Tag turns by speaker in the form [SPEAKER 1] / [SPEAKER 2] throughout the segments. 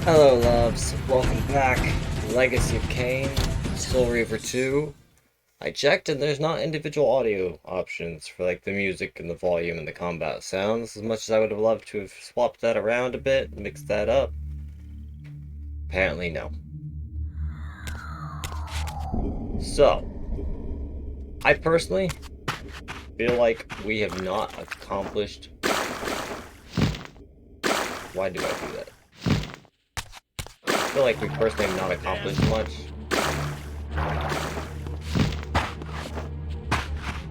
[SPEAKER 1] Hello loves, welcome back. Legacy of Kain, still Reaver 2. I checked and there's not individual audio options for like the music and the volume and the combat sounds, as much as I would have loved to have swapped that around a bit, mixed that up. Apparently no. So, I personally feel like we have not accomplished... Why do I do that? I feel like we personally have not accomplished much.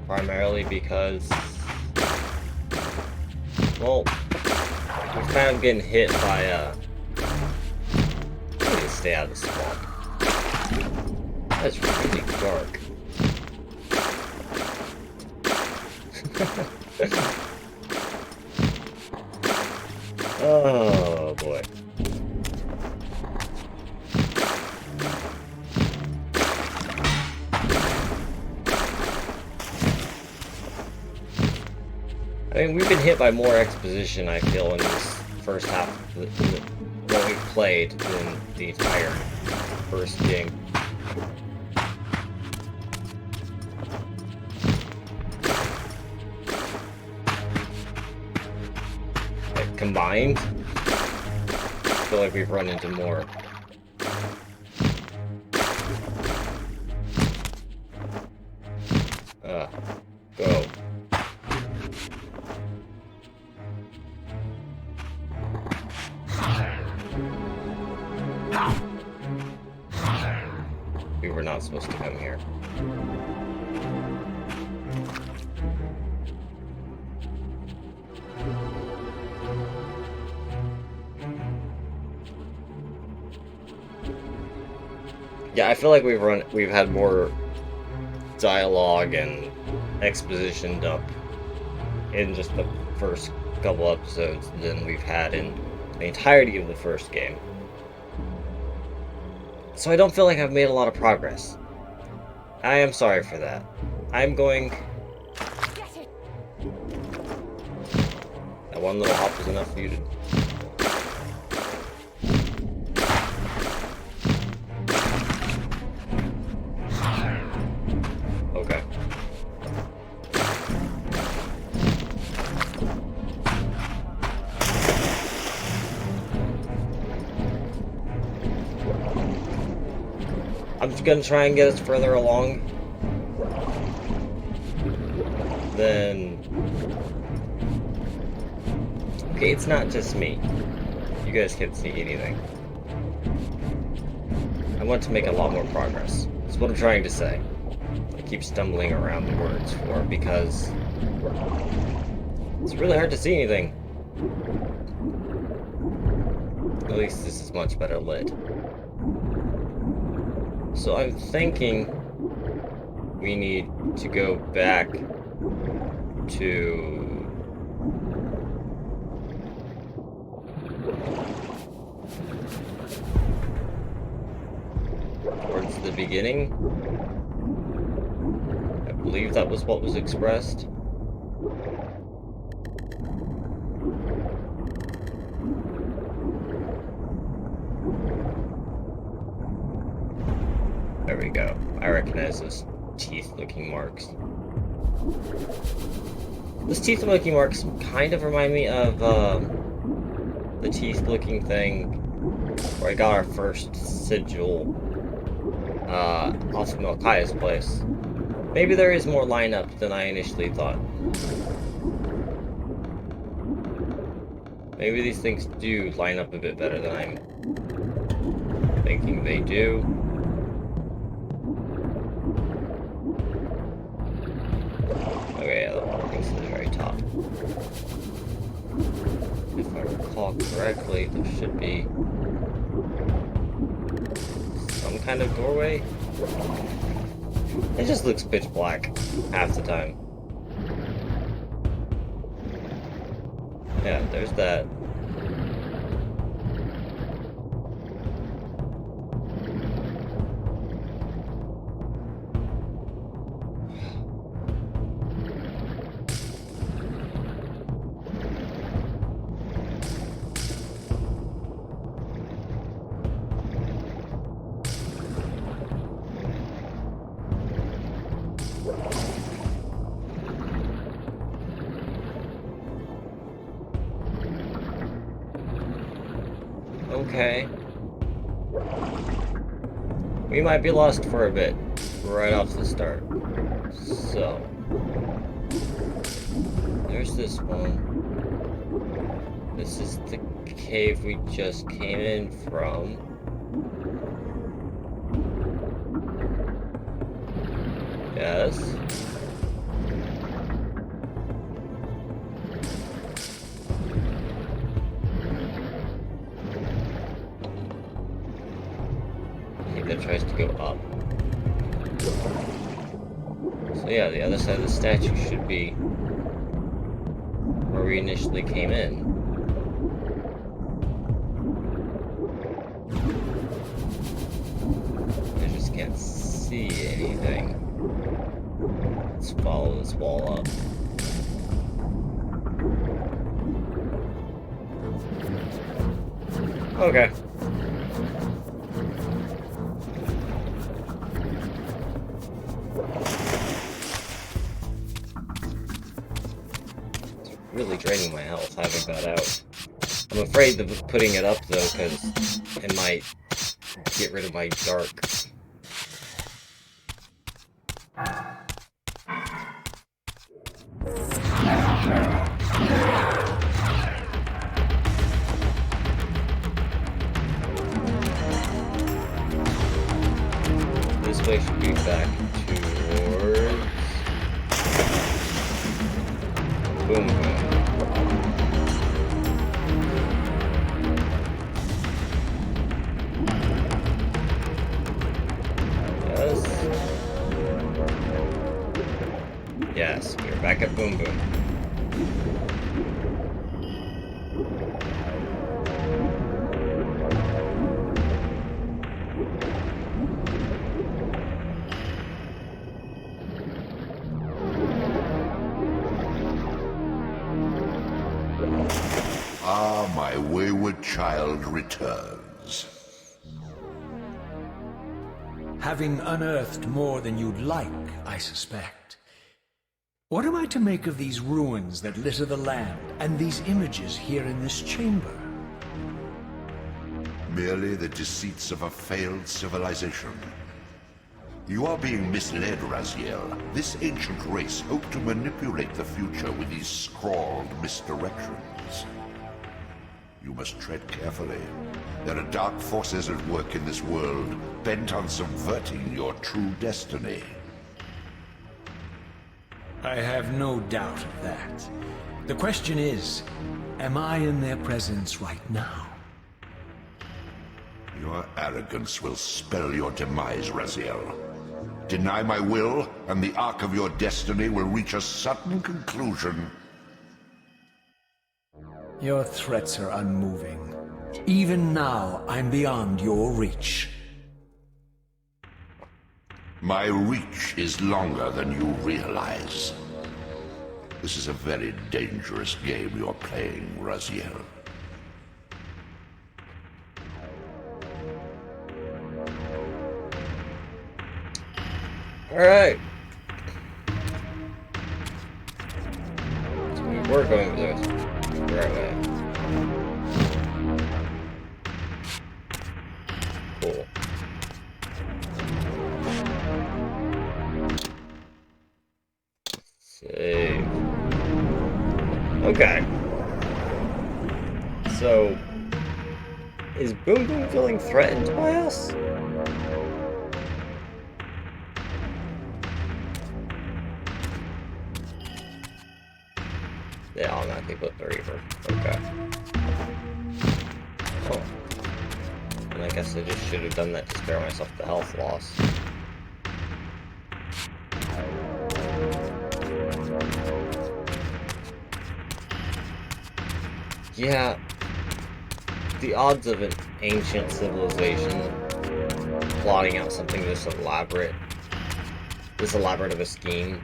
[SPEAKER 1] Primarily because, well, we're kind of getting hit by, I need to stay out of the swamp. That's really dark. Oh, boy. I mean, we've been hit by more exposition, I feel, in this first half of what we've played than the entire first game. Like, combined, I feel like we've run into more. Go. We were not supposed to come here. Yeah, I feel like we've had more dialogue and exposition dump in just the first couple episodes than we've had in the entirety of the first game. So I don't feel like I've made a lot of progress. I am sorry for that. I'm going... That one little hop was enough for you to... Okay. I'm just gonna try and get us further along than... Okay, it's not just me. You guys can't see anything. I want to make a lot more progress. That's what I'm trying to say. I keep stumbling around the words for it because it's really hard to see anything. At least this is much better lit. So I'm thinking we need to go back to... towards the beginning. I believe that was what was expressed. There we go. I recognize those teeth-looking marks. Those teeth-looking marks kind of remind me of the teeth-looking thing where I got our first sigil off of Melchiah's place. Maybe there is more lineup than I initially thought. Maybe these things do line up a bit better than I'm thinking they do. Okay, yeah, the water goes to the very top. If I recall correctly, there should be some kind of doorway. It just looks pitch black half the time. Yeah, there's that. Okay. We might be lost for a bit, right off the start. So, there's this one. This is the cave we just came in from. Yes. I think that tries to go up. So yeah, the other side of the statue should be where we initially came in. I just can't see anything. Let's follow this wall up. Okay. It's really draining my health having that out. I'm afraid of putting it up though, because it might get rid of my dark. This way should be back towards Boom Boom. Yes, we're back at Boom Boom.
[SPEAKER 2] Ah, my wayward child returns.
[SPEAKER 3] Having unearthed more than you'd like, I suspect. What am I to make of these ruins that litter the land, and these images here in this chamber?
[SPEAKER 2] Merely the deceits of a failed civilization. You are being misled, Raziel. This ancient race hoped to manipulate the future with these scrawled misdirections. You must tread carefully. There are dark forces at work in this world, bent on subverting your true destiny.
[SPEAKER 3] I have no doubt of that. The question is, am I in their presence right now?
[SPEAKER 2] Your arrogance will spell your demise, Raziel. Deny my will, and the arc of your destiny will reach a sudden conclusion.
[SPEAKER 3] Your threats are unmoving. Even now, I'm beyond your reach.
[SPEAKER 2] My reach is longer than you realize. This is a very dangerous game you're playing, Raziel.
[SPEAKER 1] Alright. So we were going the right way. Cool. Save. Okay. So, is Boom Boom feeling threatened by us? They automatically put the Reaver. Okay. Oh. And I guess I just should have done that to spare myself the health loss. Yeah. The odds of an ancient civilization plotting out something this elaborate of a scheme.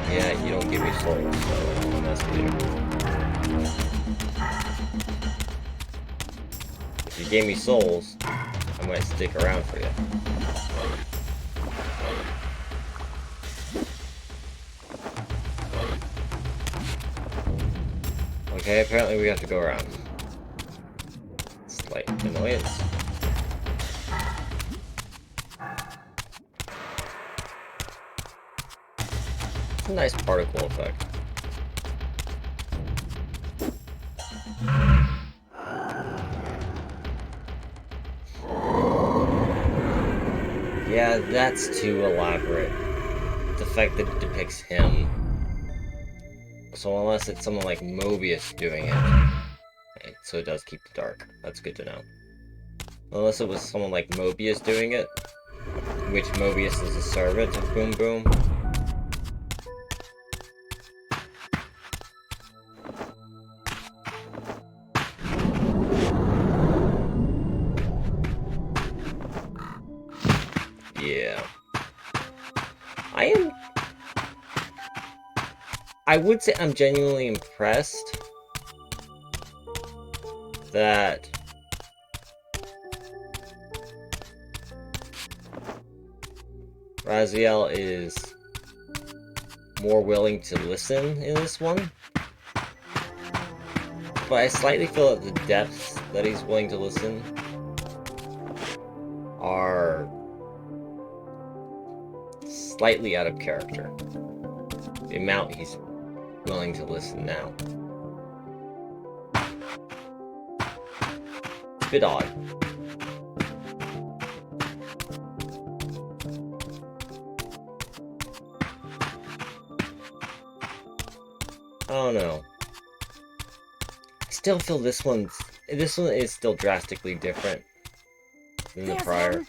[SPEAKER 1] Yeah, you don't give me souls, so I don't want to mess with you. If you gave me souls, I might stick around for you. Okay, apparently we have to go around. Slight annoyance. It's a nice particle effect. Yeah, that's too elaborate. The fact that it depicts him. So unless it's someone like Mobius doing it. Okay, so it does keep the dark. That's good to know. Unless it was someone like Mobius doing it. Which Mobius is a servant of Boom Boom. Yeah. I would say I'm genuinely impressed that Raziel is more willing to listen in this one. But I slightly feel that the depths that he's willing to listen are slightly out of character. The amount he's willing to listen now. It's a bit odd. I don't know. I still feel this one is still drastically different than the prior.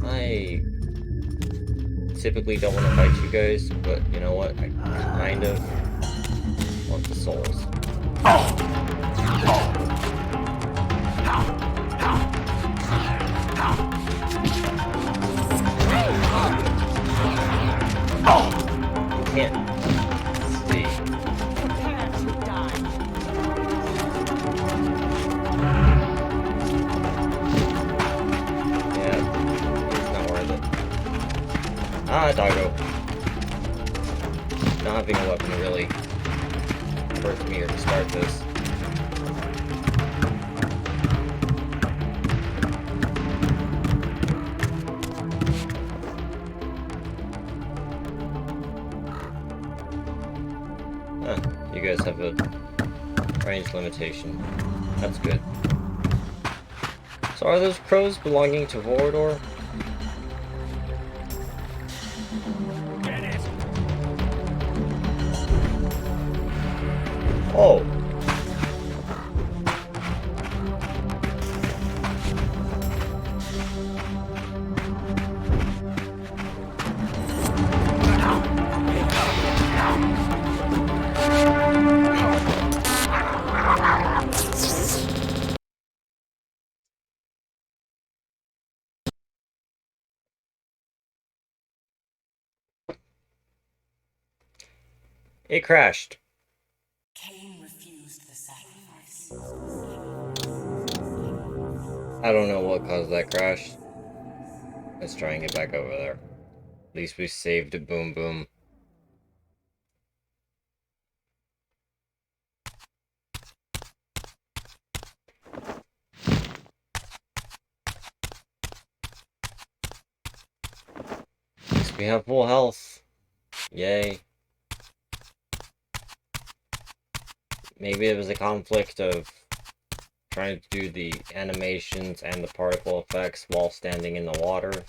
[SPEAKER 1] I typically don't want to fight you guys, but you know what? I kind of want the souls. You can't see.
[SPEAKER 4] Prepare to die.
[SPEAKER 1] Yeah, it's not worth it. Ah, doggo. Not having a weapon really hurt me or to start this. You guys have a range limitation. That's good. So are those crows belonging to Vorador? Oh! It crashed.
[SPEAKER 4] Kain refused the sacrifice.
[SPEAKER 1] I don't know what caused that crash. Let's try and get back over there. At least we saved a Boom Boom. At least we have full health. Yay. Maybe it was a conflict of trying to do the animations and the particle effects while standing in the water.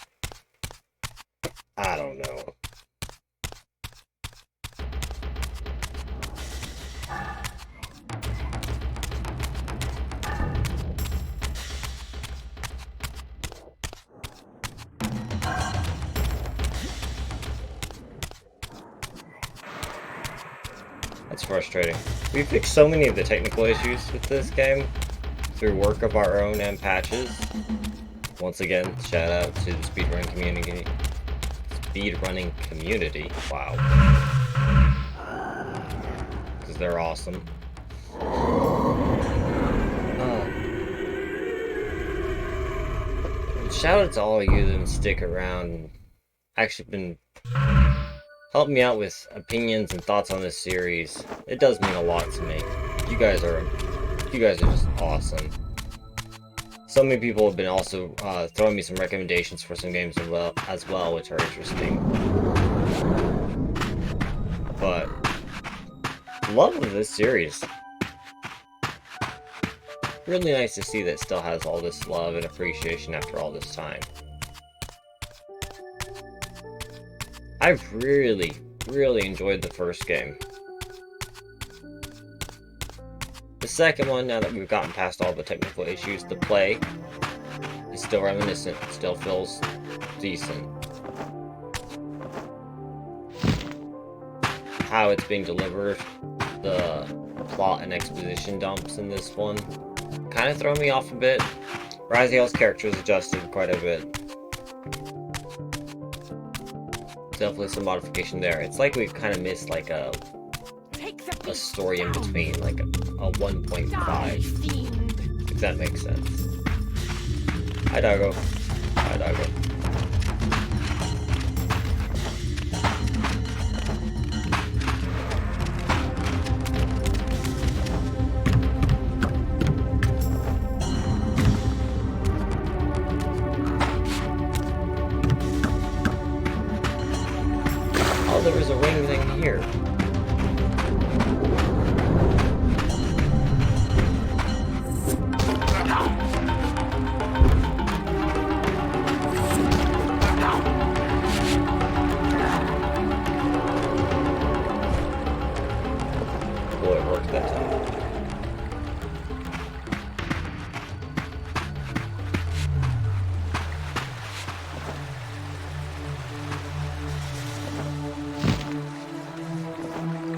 [SPEAKER 1] I don't know. That's frustrating. We fixed so many of the technical issues with this game through work of our own and patches. Once again, shout out to the speedrunning community. Wow. Because they're awesome. Shout out to all of you that stick around and actually been help me out with opinions and thoughts on this series. It does mean a lot to me. You guys are just awesome. So many people have been also throwing me some recommendations for some games as well, which are interesting. But love of this series. Really nice to see that it still has all this love and appreciation after all this time. I've really enjoyed the first game. The second one, now that we've gotten past all the technical issues, the play is still reminiscent, still feels decent. How it's being delivered, the plot and exposition dumps in this one, kind of throw me off a bit. Raziel's character is adjusted quite a bit. Definitely some modification there. It's like we've kind of missed like a story in between, like a 1.5. If that makes sense. Hi, Doggo. Hi, Doggo. Oh, there was a ring thing here. Boy, it worked that time.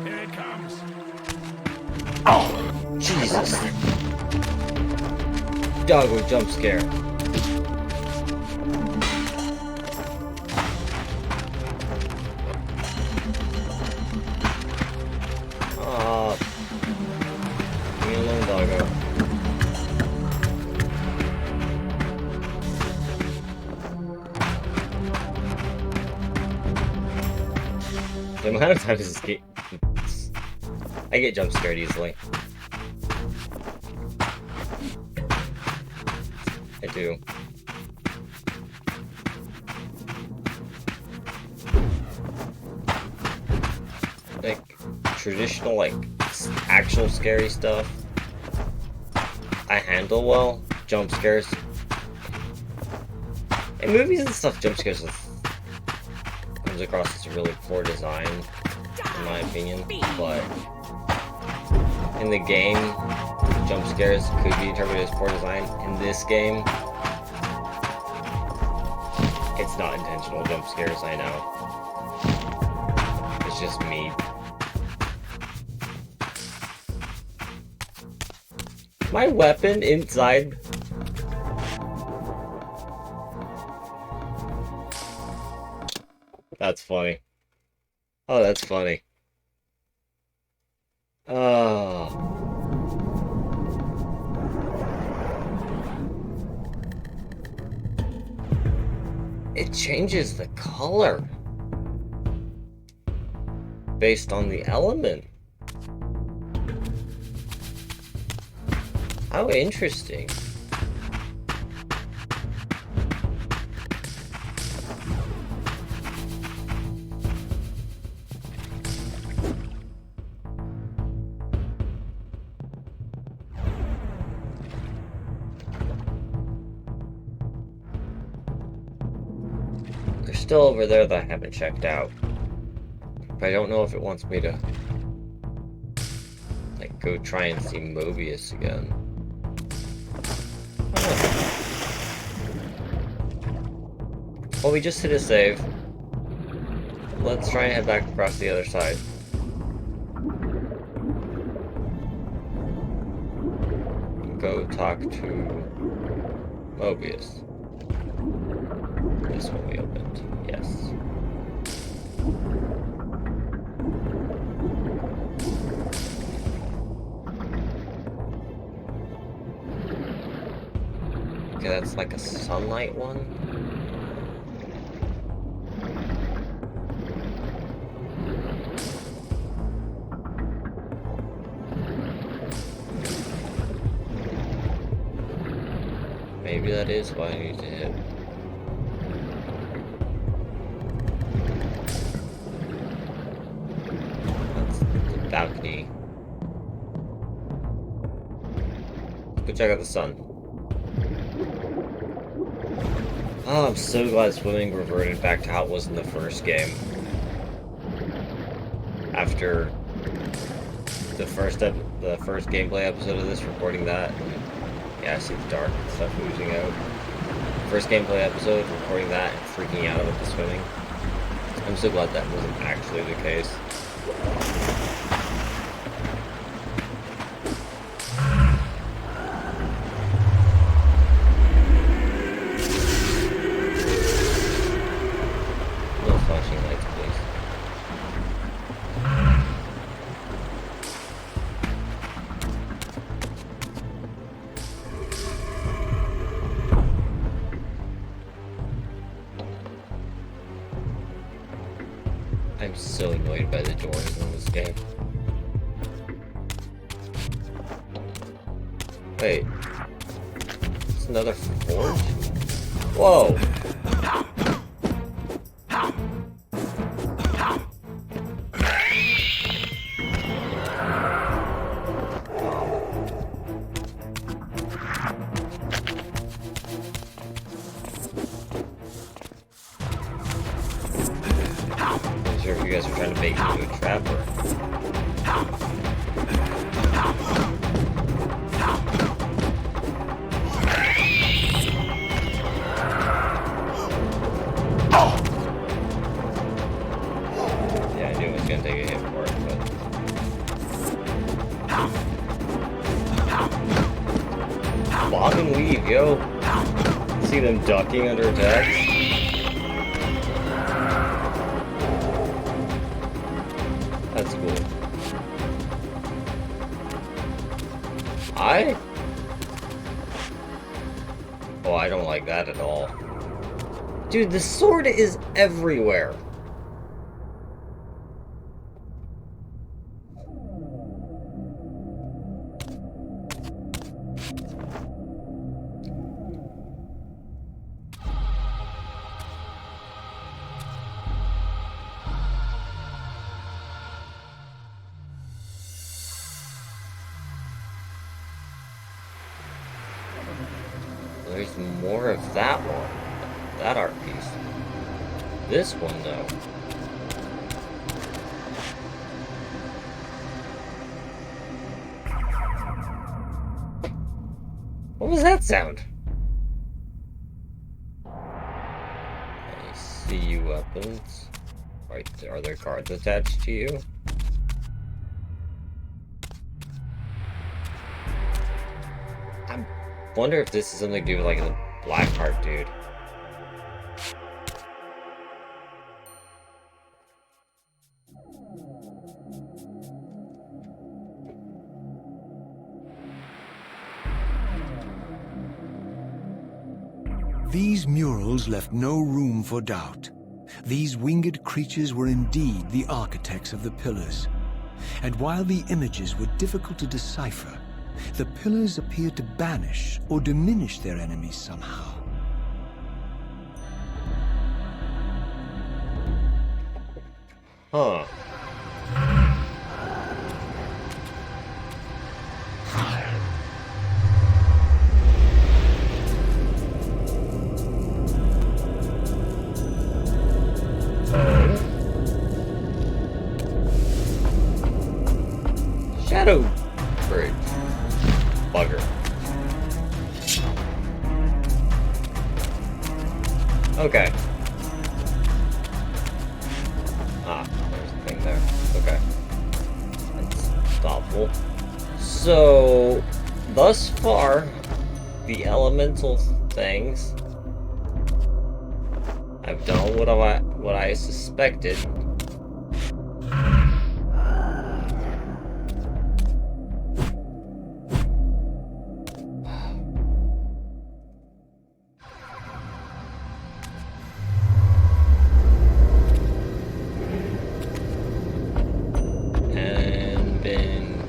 [SPEAKER 3] Here it comes.
[SPEAKER 1] Oh, Jesus. Doggo jump scare. Aw. Leave me alone, Doggo. The amount of times this game... I get jump scared easily. I do. Like, traditional, like, actual scary stuff, I handle well. Jump scares. In movies and stuff, jump scares comes across as a really poor design, in my opinion, but in the game, jump scares could be interpreted as poor design. In this game, it's not intentional jump scares, I know. It's just me. My weapon inside... That's funny. Oh, that's funny. Oh. It changes the color based on the element. How interesting. They're still over there that I haven't checked out. But I don't know if it wants me to like go try and see Mobius again. Well, we just hit a save. Let's try and head back across the other side. Go talk to Mobius. This one we opened. Yes. Okay, that's like a sunlight one. maybe that is why I need to hit. That's the balcony. Go check out the sun. Oh, I'm so glad swimming reverted back to how it was in the first game. After the first gameplay episode of this, recording that. Yeah, I see the dark and stuff oozing out. First gameplay episode, recording that and freaking out about the swimming. I'm so glad that wasn't actually the case. No flashing lights, please. I'm so annoyed by the doors in this game. Wait. It's another forge? Whoa! I'm sure if you guys are trying to bait me into a trap or... Yeah, I knew I was gonna take a hit for it, but... Bob and weave, yo! See them ducking under attacks? That's cool. Oh, I don't like that at all. Dude, the sword is everywhere. There's more of that one. That art piece. This one, though. What was that sound? I see you weapons. Right there. Are there cards attached to you? I wonder if this is something to do with like the black heart dude.
[SPEAKER 3] These murals left no room for doubt. These winged creatures were indeed the architects of the pillars. And while the images were difficult to decipher, the pillars appeared to banish or diminish their enemies somehow.
[SPEAKER 1] Huh. Shadow Bridge. Bugger. Okay. Ah, there's a thing there. Okay. That's thoughtful. So, thus far, the elemental things have done what I suspected. And been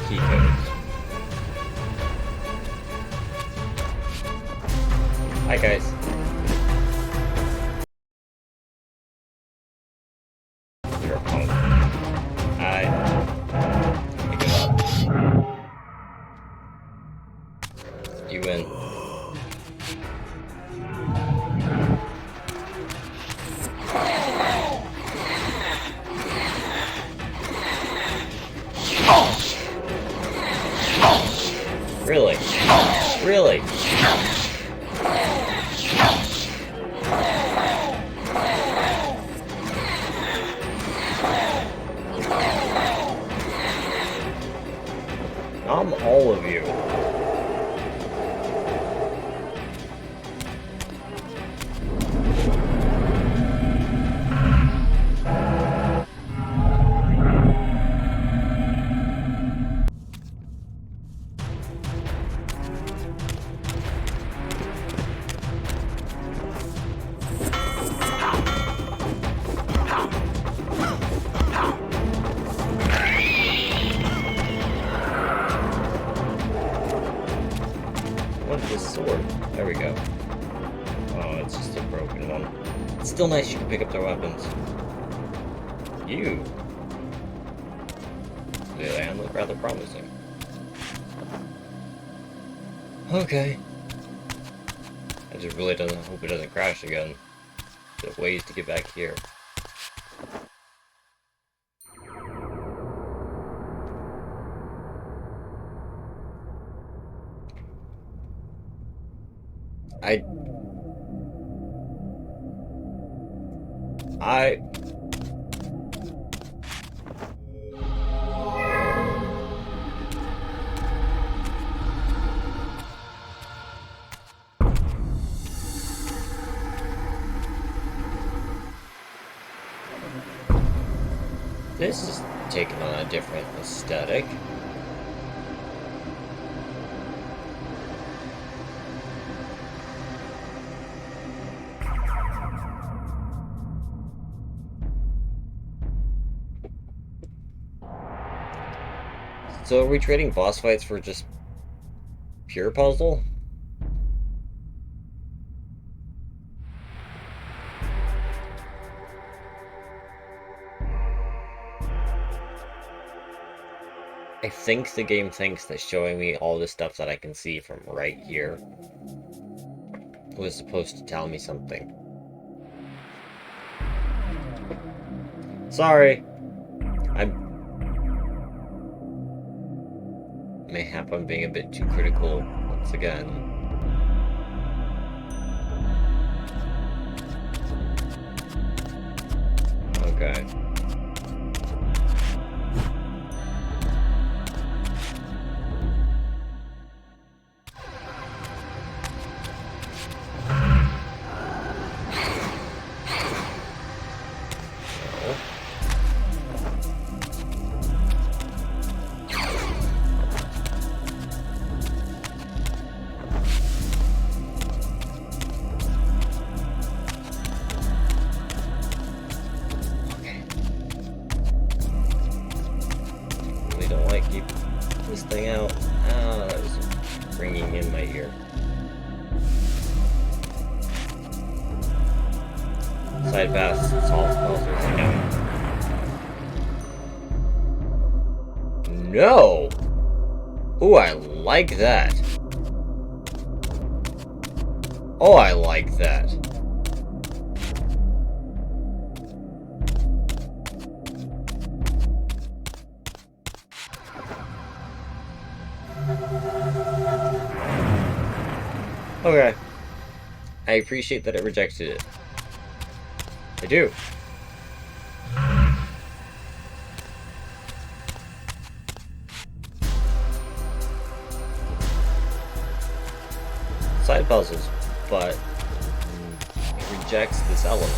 [SPEAKER 1] key codes. zoom in. Really? Really? All of you. This sword. There we go. Oh, it's just a broken one. It's still nice you can pick up their weapons. You. They look rather promising. Okay. I just really hope it doesn't crash again. There's ways to get back here. This is taking on a different aesthetic. So are we trading boss fights for just pure puzzle? I think the game thinks that showing me all the stuff that I can see from right here was supposed to tell me something. Sorry. Mayhap I'm being a bit too critical once again. Okay. This thing out. Ah, that was ringing in my ear. Side paths, solve puzzles, no. No! Ooh, I like that. Oh, I like that. Okay. I appreciate that it rejected it. I do. Side puzzles, but it rejects this element.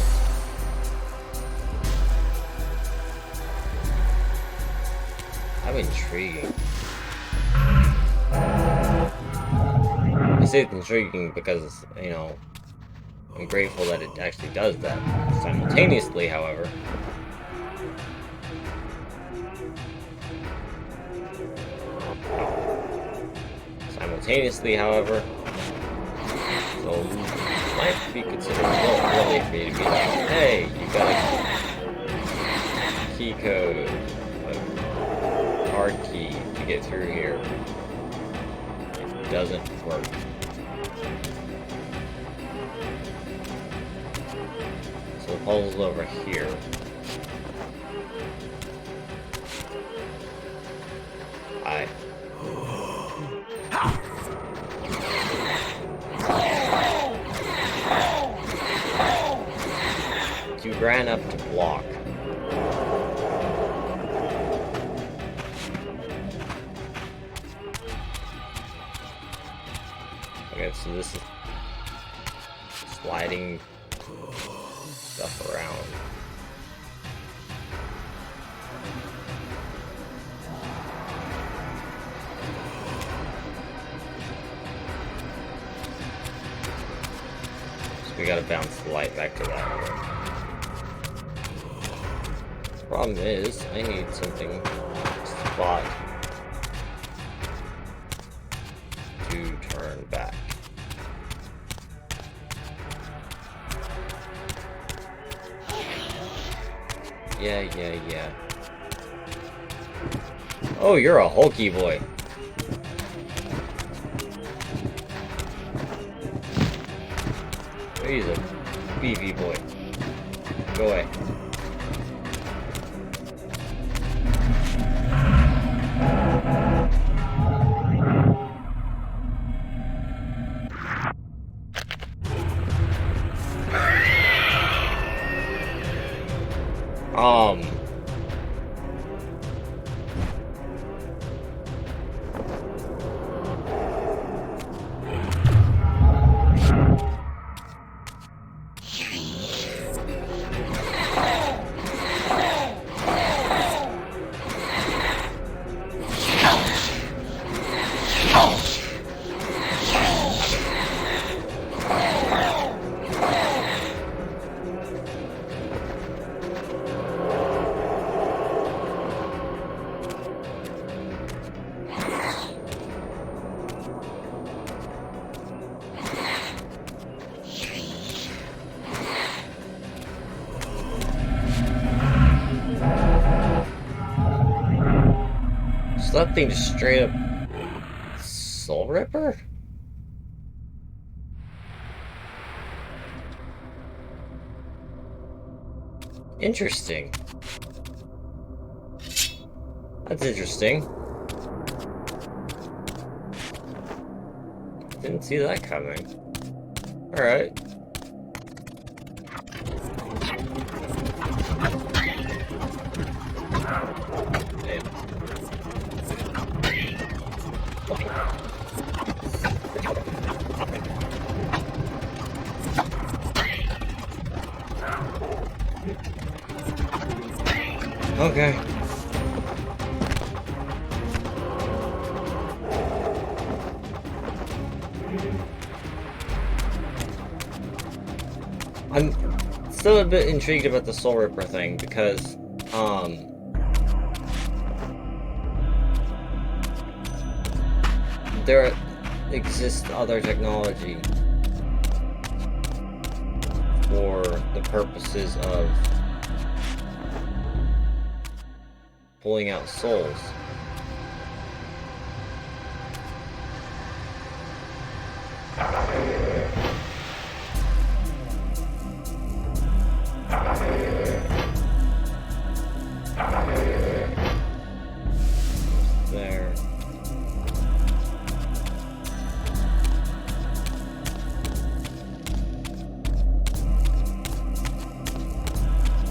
[SPEAKER 1] How intriguing. I say it's intriguing because, you know, I'm grateful that it actually does that. Simultaneously, however, so it might be considered a little early for me to be like, hey, you got a key code, a card key to get through here. It doesn't work. puzzles over here. Hi. You ran up to block. Okay, so this is sliding stuff around. So we gotta bounce the light back to that one. Problem is, I need something spot to turn back. Yeah. Oh, you're a hulky boy. He's a beefy boy. Go away. So that thing just straight up Soul Ripper? Interesting. That's interesting. Didn't see that coming. Alright. Okay. I'm still a bit intrigued about the Soul Ripper thing because, there exists other technology for the purposes of pulling out souls. There.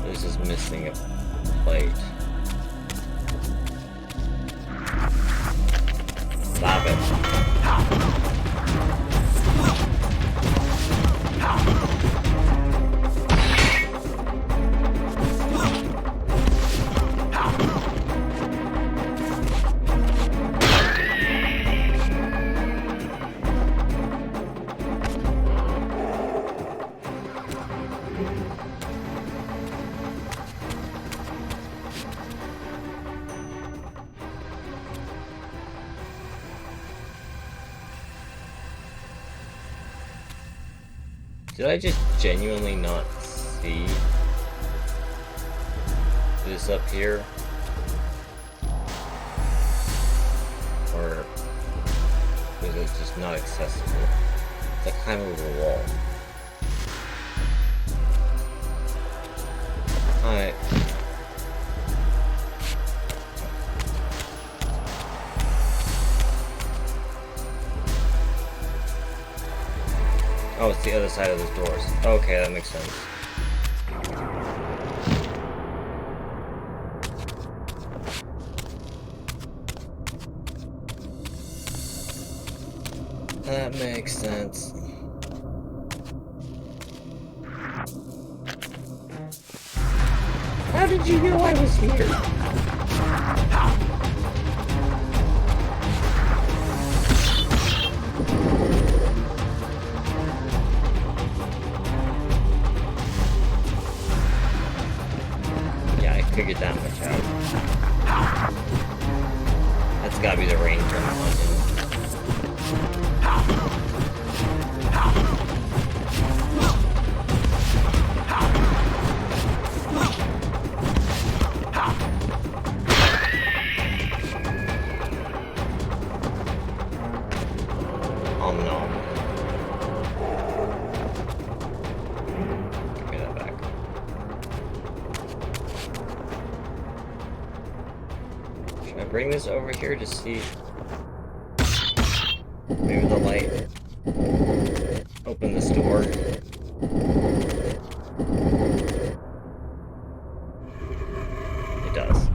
[SPEAKER 1] This is missing a plate. Stop it. Did I just genuinely not see this up here? Or was it just not accessible? It's like climbing over a wall. Alright. Oh, it's the other side of those doors. Okay, that makes sense. That makes sense. How did you know I was here? Yeah, I figured that much out. That's gotta be the ranger I'm hunting. Oh no. Give me that back. Should I bring this over here to see? Maybe the light open this door. It does.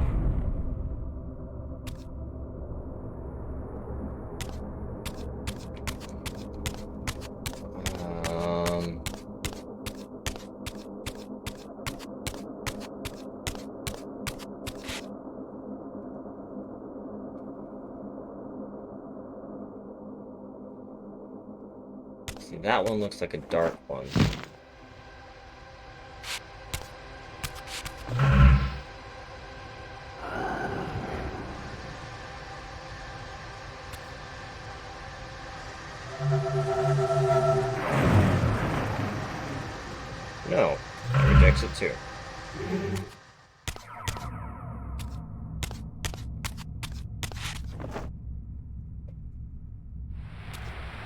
[SPEAKER 1] See, that one looks like a dark one. No, that rejects it too.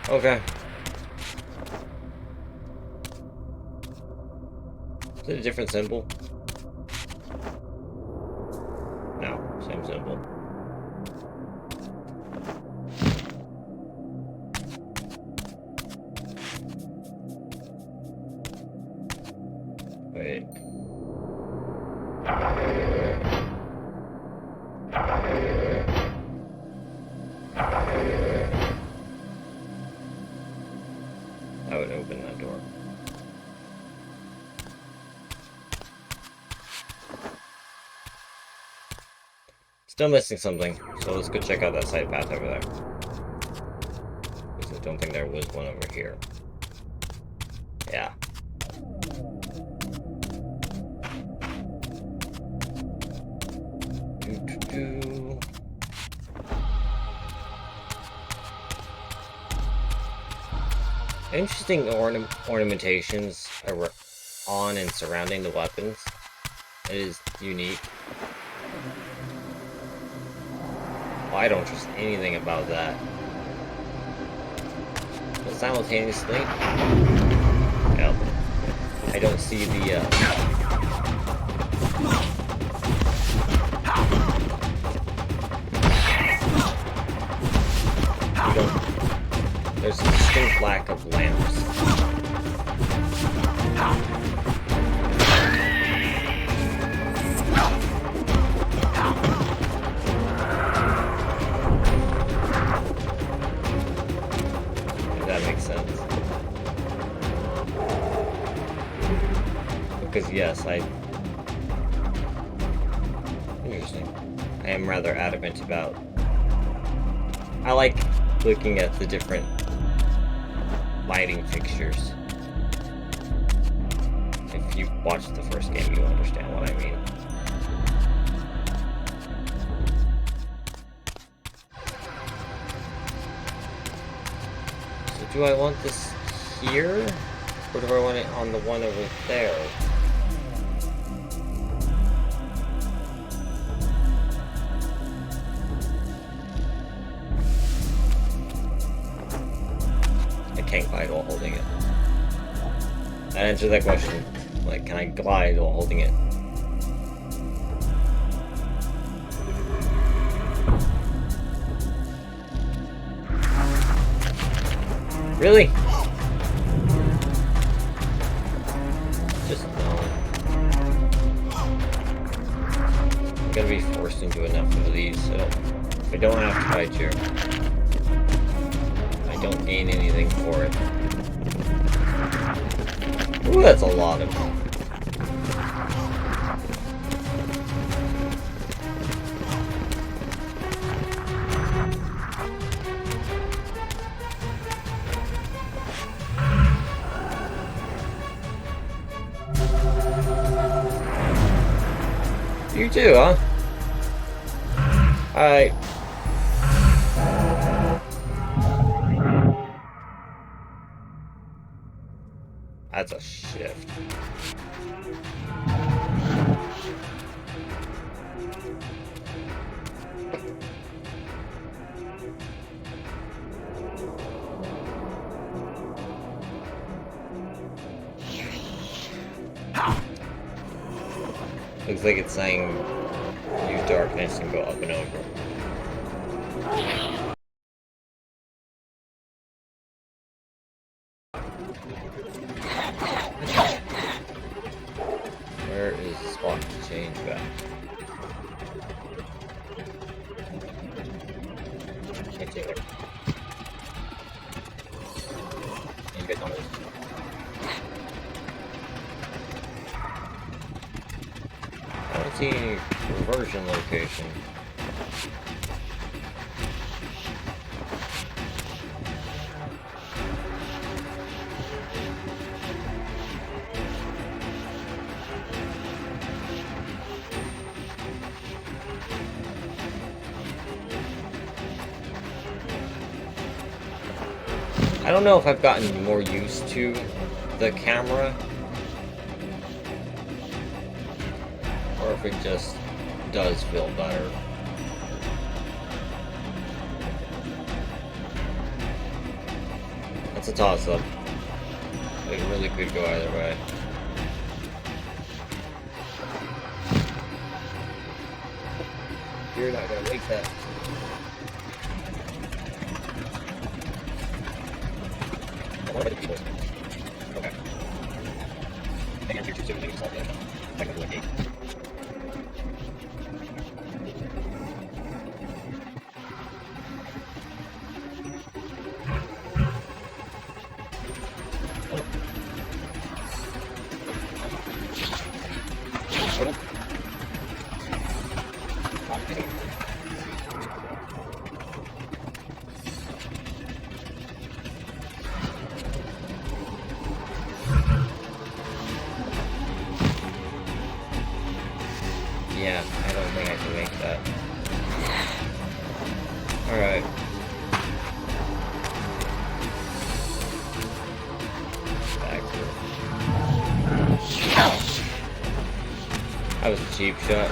[SPEAKER 1] Okay. Is it a different symbol? No, same symbol. Wait. That would open that door. Still missing something, so let's go check out that side path over there. Because I don't think there was one over here. Yeah. Doo-doo-doo. Interesting ornamentations on and surrounding the weapons. It is unique. Oh, I don't trust anything about that. But simultaneously, yep, I don't see the there's a distinct lack of lamps. If that makes sense. Because yes, interesting. I am rather adamant about... I like looking at the different lighting fixtures. If you watched the first game, you understand what I mean. So do I want this here? Or do I want it on the one over there? I can't glide while holding it. That answers that question. Like, can I glide while holding it? Really? Just no. I'm gonna be forced into enough of these, so I don't have to fight you. I don't gain anything for it. Ooh, that's a lot of them. You too, huh? Alright. That's a shift. Looks like it's saying use darkness and go up and over. Where is the spot to change back? Can't see there. You guys notice. I don't see any reversion location. I don't know if I've gotten more used to the camera, or if it just does feel better. That's a toss-up. It really could go either way. You're not gonna make that. Okay. And you're too soon, you solve that. Technically, gate. Yeah, I don't think I can make that. Alright. Back to... That was a cheap shot.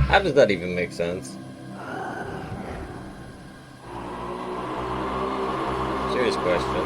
[SPEAKER 1] How does that even make sense? Serious question.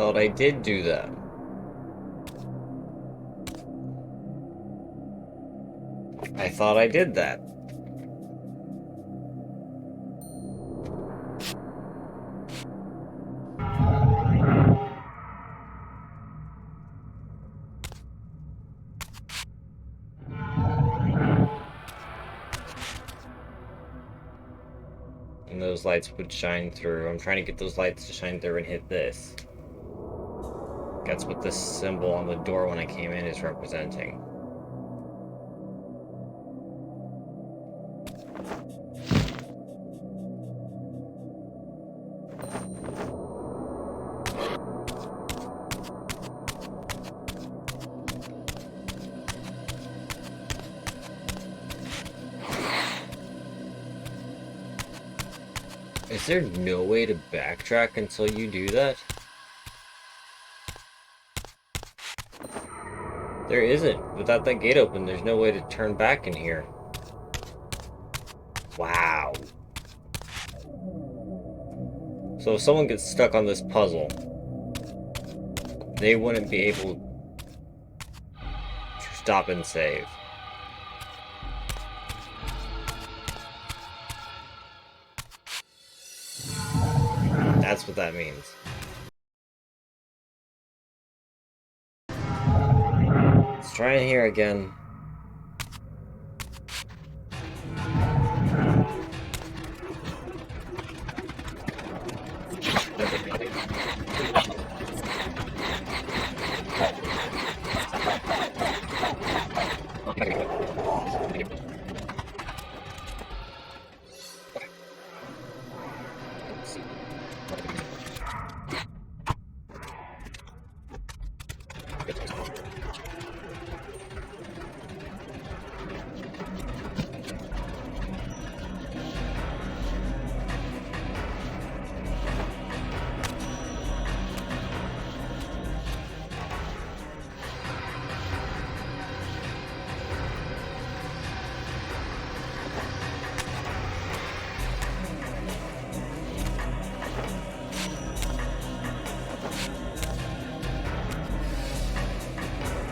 [SPEAKER 1] thought I did do that. I thought I did that. And those lights would shine through. I'm trying to get those lights to shine through and hit this. That's what this symbol on the door when I came in is representing. Is there no way to backtrack until you do that? There isn't. Without that gate open, there's no way to turn back in here. Wow. So if someone gets stuck on this puzzle, they wouldn't be able to stop and save. That's what that means. Let's try it here again.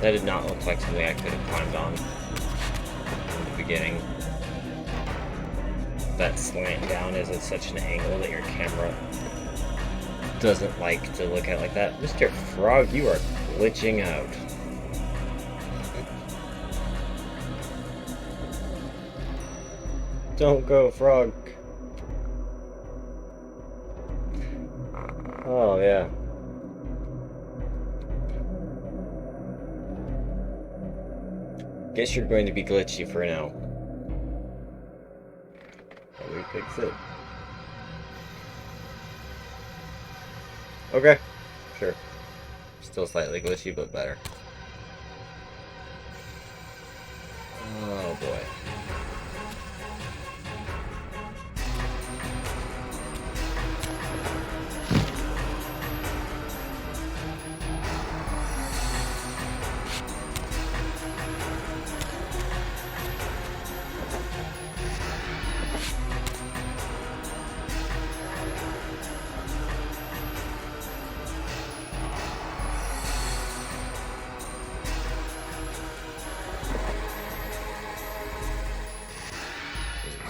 [SPEAKER 1] That did not look like something I could have climbed on in the beginning. That slant down is at such an angle that your camera doesn't like to look at like that. Mr. Frog, you are glitching out. Don't go, Frog. Oh, yeah. Guess you're going to be glitchy for now. Let me fix it. Okay, sure. Still slightly glitchy, but better. Oh boy.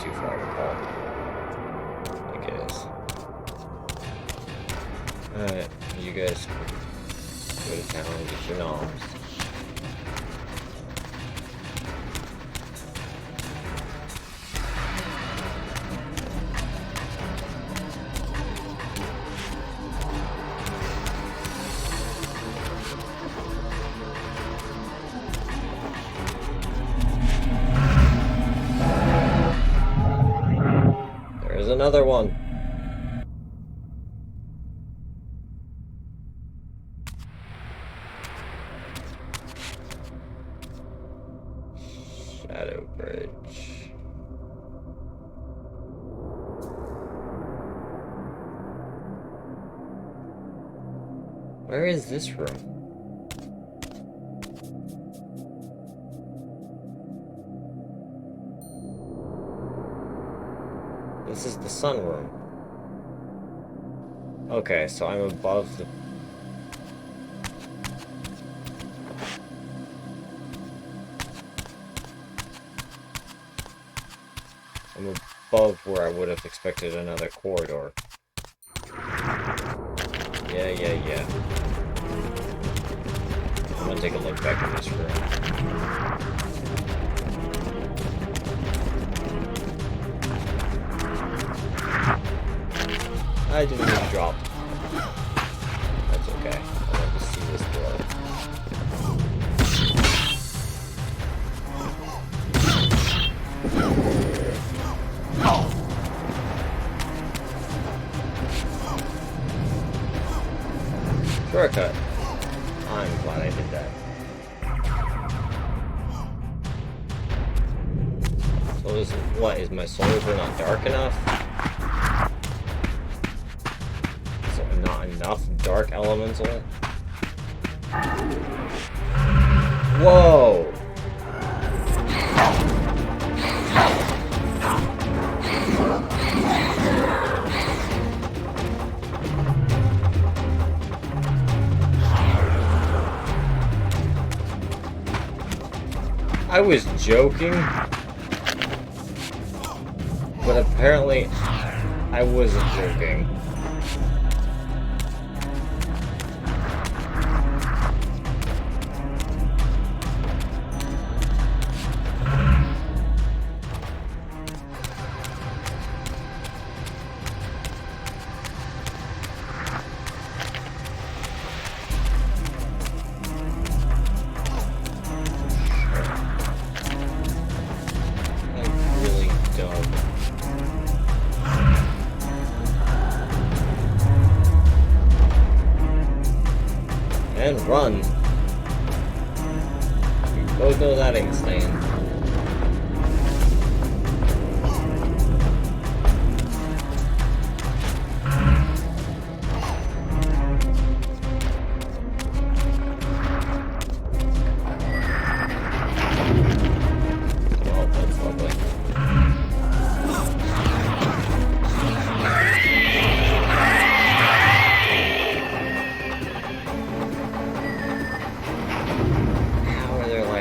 [SPEAKER 1] Too far to fall. I think it is. Alright, you guys go to town and get your noms. There's another one. Shadow Bridge. Where is this room? This is the sunroom. Okay, so I'm above the I'm above where I would have expected another corridor. Yeah. I'm gonna take a look back in this room. I didn't mean to drop. That's okay. I want to see this door. Shortcut. I'm glad I did that. So is my soul river not dark enough? Is there not enough dark elemental? Whoa! I was joking, but apparently I wasn't joking. And run. You both know that ain't staying. Well, that's lovely.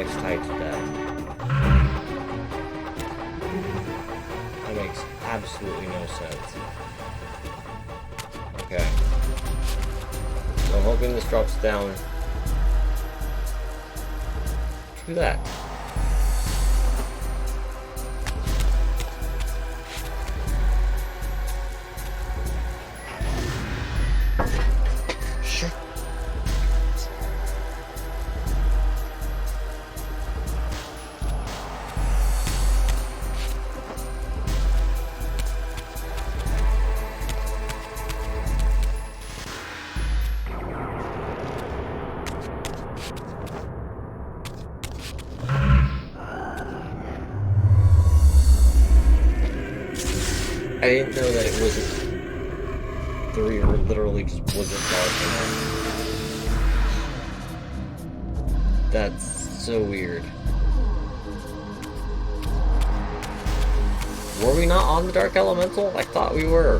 [SPEAKER 1] Tied to that. That makes absolutely no sense. Okay. So I'm hoping this drops down to that. Sure. I didn't know that it wasn't. The Reaver literally just wasn't dark enough. That's so weird. Were we not on the Dark Elemental? I thought we were.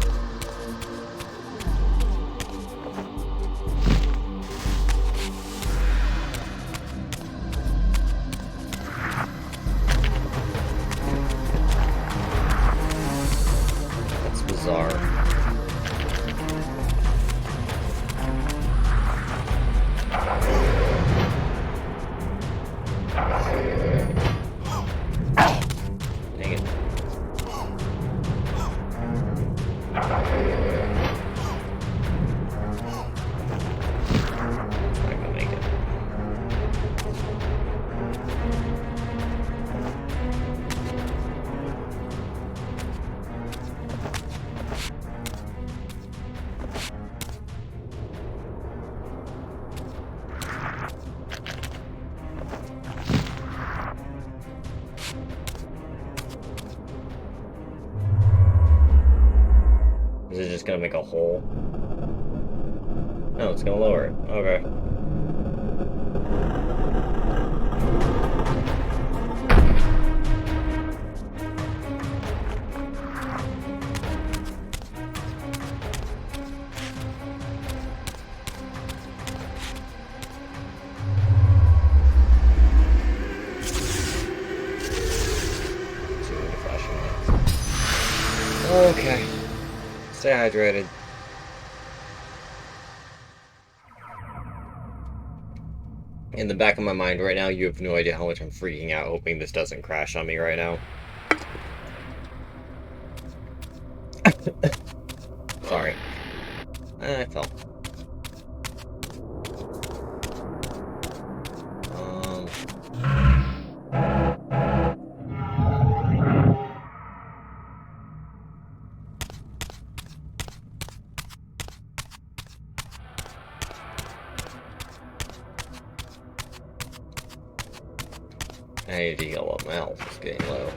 [SPEAKER 1] Bizarre. Dang it. Not gonna make it. Is it just gonna make a hole? No, it's gonna lower it. Okay. See the flashing lights. Okay. Stay hydrated. In the back of my mind right now, you have no idea how much I'm freaking out, hoping this doesn't crash on me right now. Sorry. I fell. I need to heal up. My health is getting low.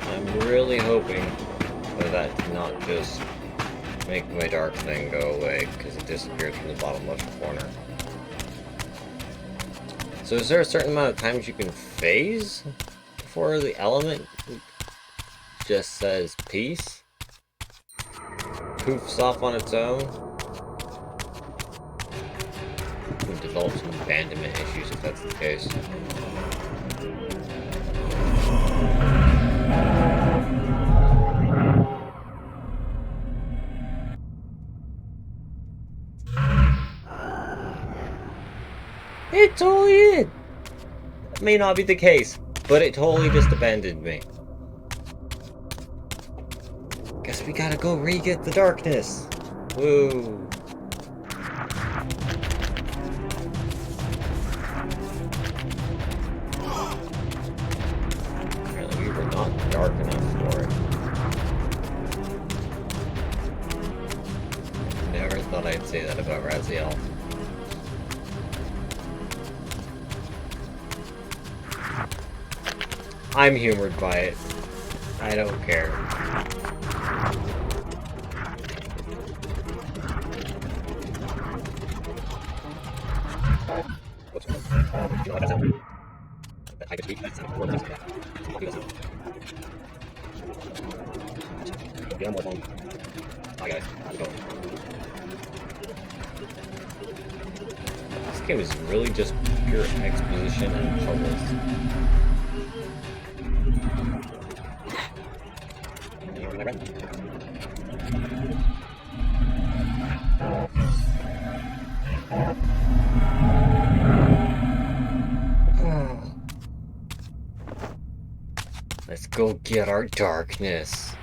[SPEAKER 1] I'm really hoping that to not just make my dark thing go away, because it disappears from the bottom left corner. So is there a certain amount of times you can phase before the element just says peace? Poofs off on its own? We've developed some abandonment issues if that's the case. It totally did! That may not be the case, but it totally just abandoned me. Guess we gotta go re-get the darkness. Woo. Apparently we were not dark enough for it. Never thought I'd say that about Raziel. I'm humored by it. I don't care. Hi guys, how's it going? This game is really just pure exposition and puzzles. Let's go get our darkness.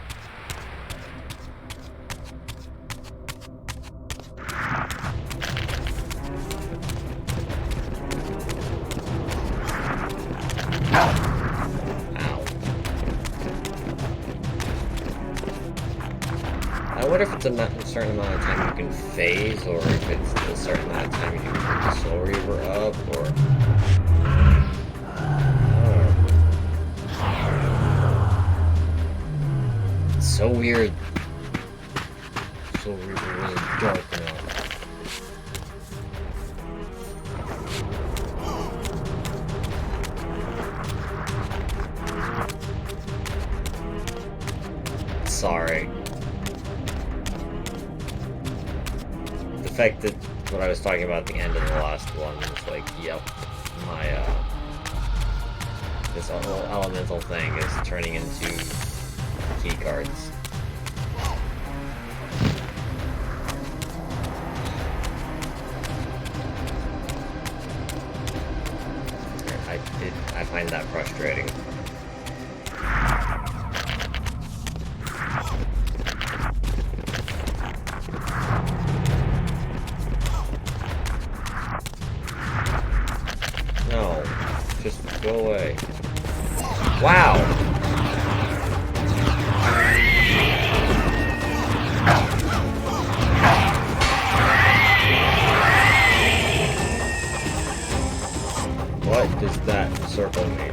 [SPEAKER 1] I wonder if it's a certain amount of time you can phase, or if it's a certain amount of time you can put the Soul Reaver up, or... It's so weird. Soul Reaver really dark enough. Sorry. The fact that what I was talking about at the end of the last one was like, yep, my, this whole elemental thing is turning into key cards. I find that frustrating. No, just go away. Wow! What does that circle mean?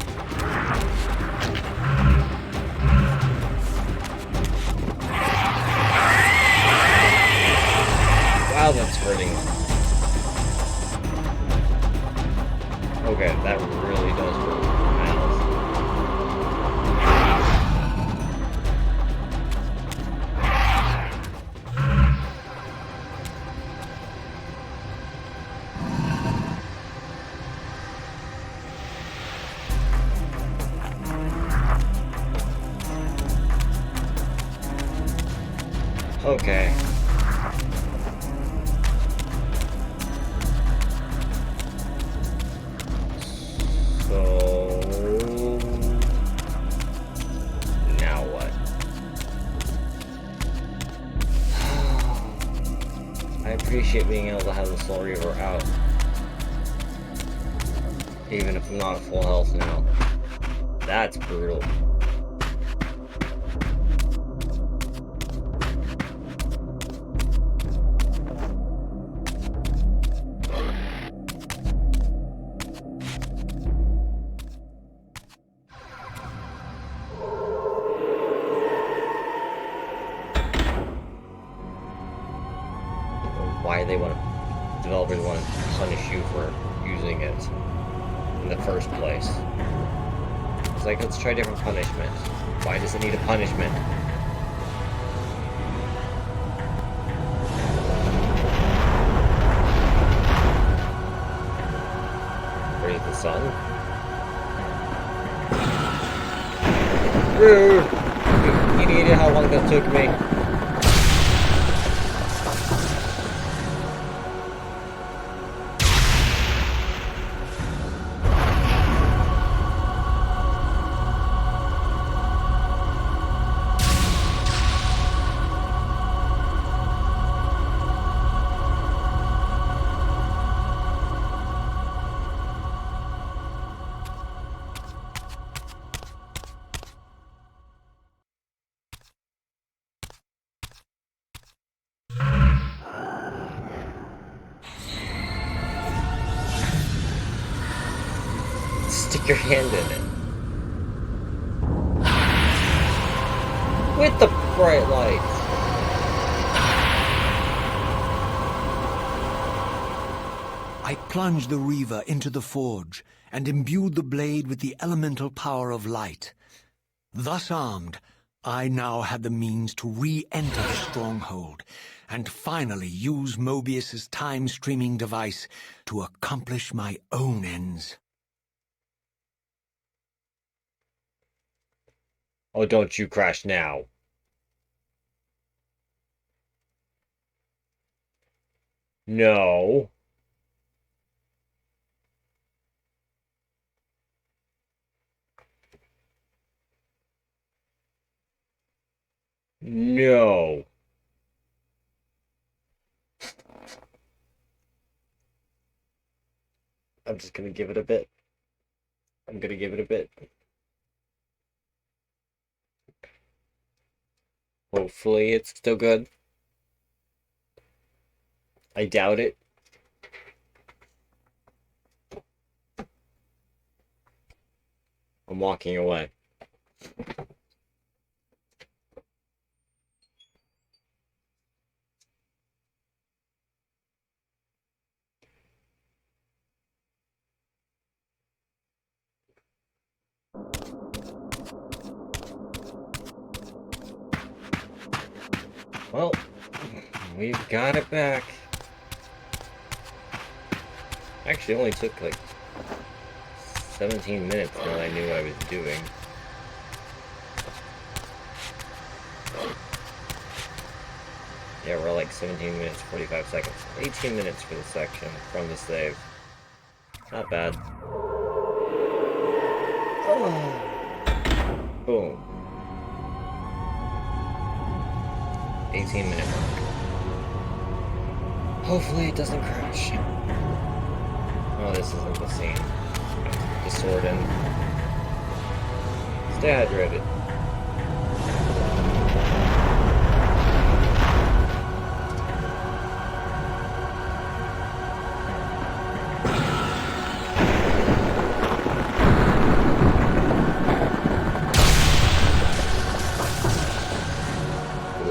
[SPEAKER 1] Okay. So now what? I appreciate being able to have the Soul Reaver out. Even if I'm not at full health now. That's brutal. Why they want to, developers want to punish you for using it in the first place. It's like, let's try different punishment. Why does it need a punishment? Raise the sun? Rude! Any idea how long that took me? Stick your hand in it. With the bright lights.
[SPEAKER 3] I plunged the Reaver into the forge and imbued the blade with the elemental power of light. Thus armed, I now had the means to re-enter the stronghold and finally use Mobius's time-streaming device to accomplish my own ends.
[SPEAKER 1] Oh, don't you crash now. No. No. I'm just gonna give it a bit. I'm gonna give it a bit. Hopefully it's still good. I doubt it. I'm walking away. Well, we've got it back. Actually, it only took like 17 minutes now that I knew what I was doing. Yeah, we're like 17 minutes, 45 seconds. 18 minutes for the section from the save. Not bad. Oh. Boom. 18-minute mark. Hopefully it doesn't crash. Oh, this isn't the scene. Put the sword in. Stay hydrated.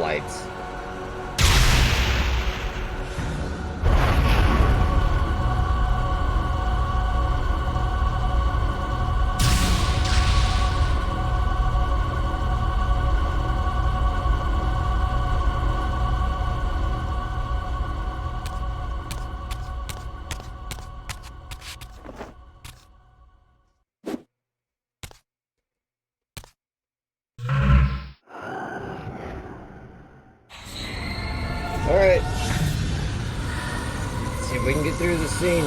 [SPEAKER 1] Lights. if we can get through the scene.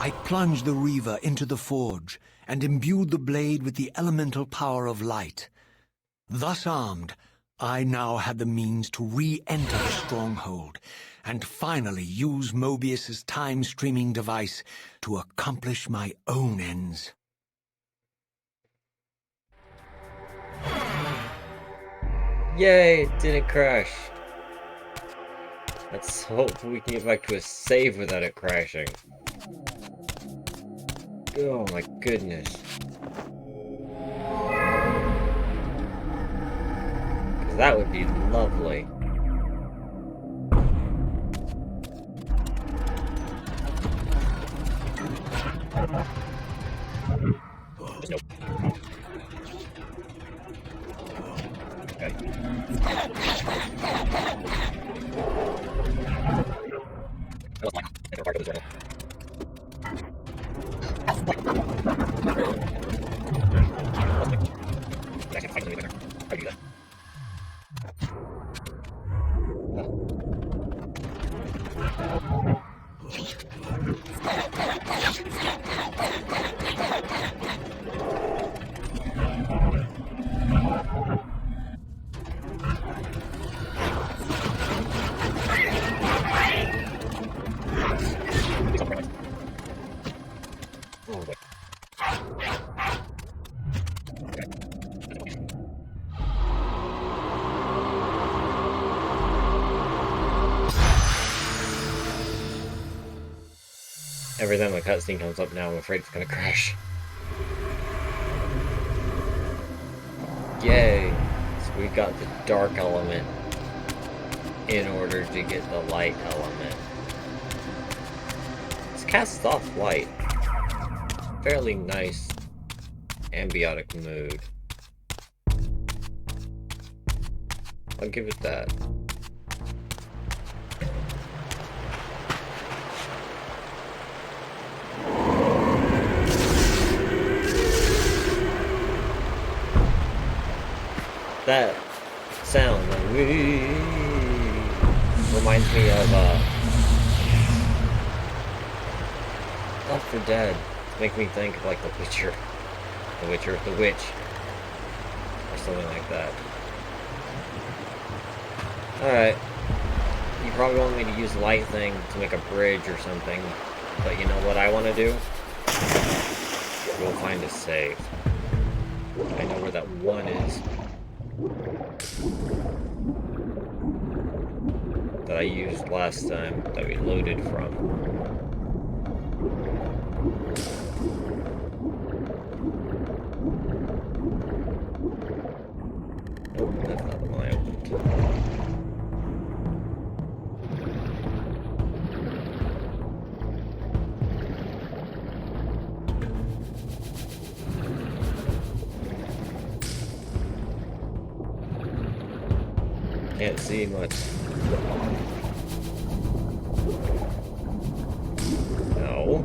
[SPEAKER 3] I plunged the Reaver into the forge and imbued the blade with the elemental power of light. Thus armed, I now had the means to re-enter the stronghold and finally use Mobius's time-streaming device to accomplish my own ends.
[SPEAKER 1] Yay, it didn't crash. Let's hope we can get back to a save without it crashing. Oh my goodness. 'Cause that would be lovely. Nope. Okay. Every time the cutscene comes up now, I'm afraid it's gonna crash. Yay! So we got the dark element in order to get the light element. This casts off light. Fairly nice ambiotic mood. I'll give it that. That sound, like, wee, reminds me of Left 4 Dead. Make me think of like The Witcher, The Witch, or something like that. Alright, you probably want me to use the light thing to make a bridge or something, but you know what I want to do? Go find a save. I know where that one is. That I used last time, that we loaded from. Oh, that's not the one I opened. Can't see much. No.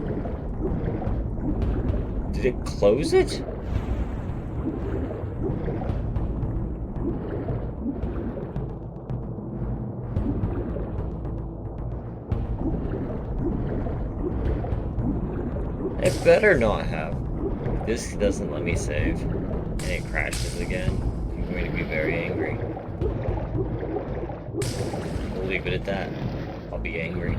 [SPEAKER 1] Did it close it? It better not have. This doesn't let me save. And it crashes again. I'm going to be very angry. We'll leave it at that. I'll be angry.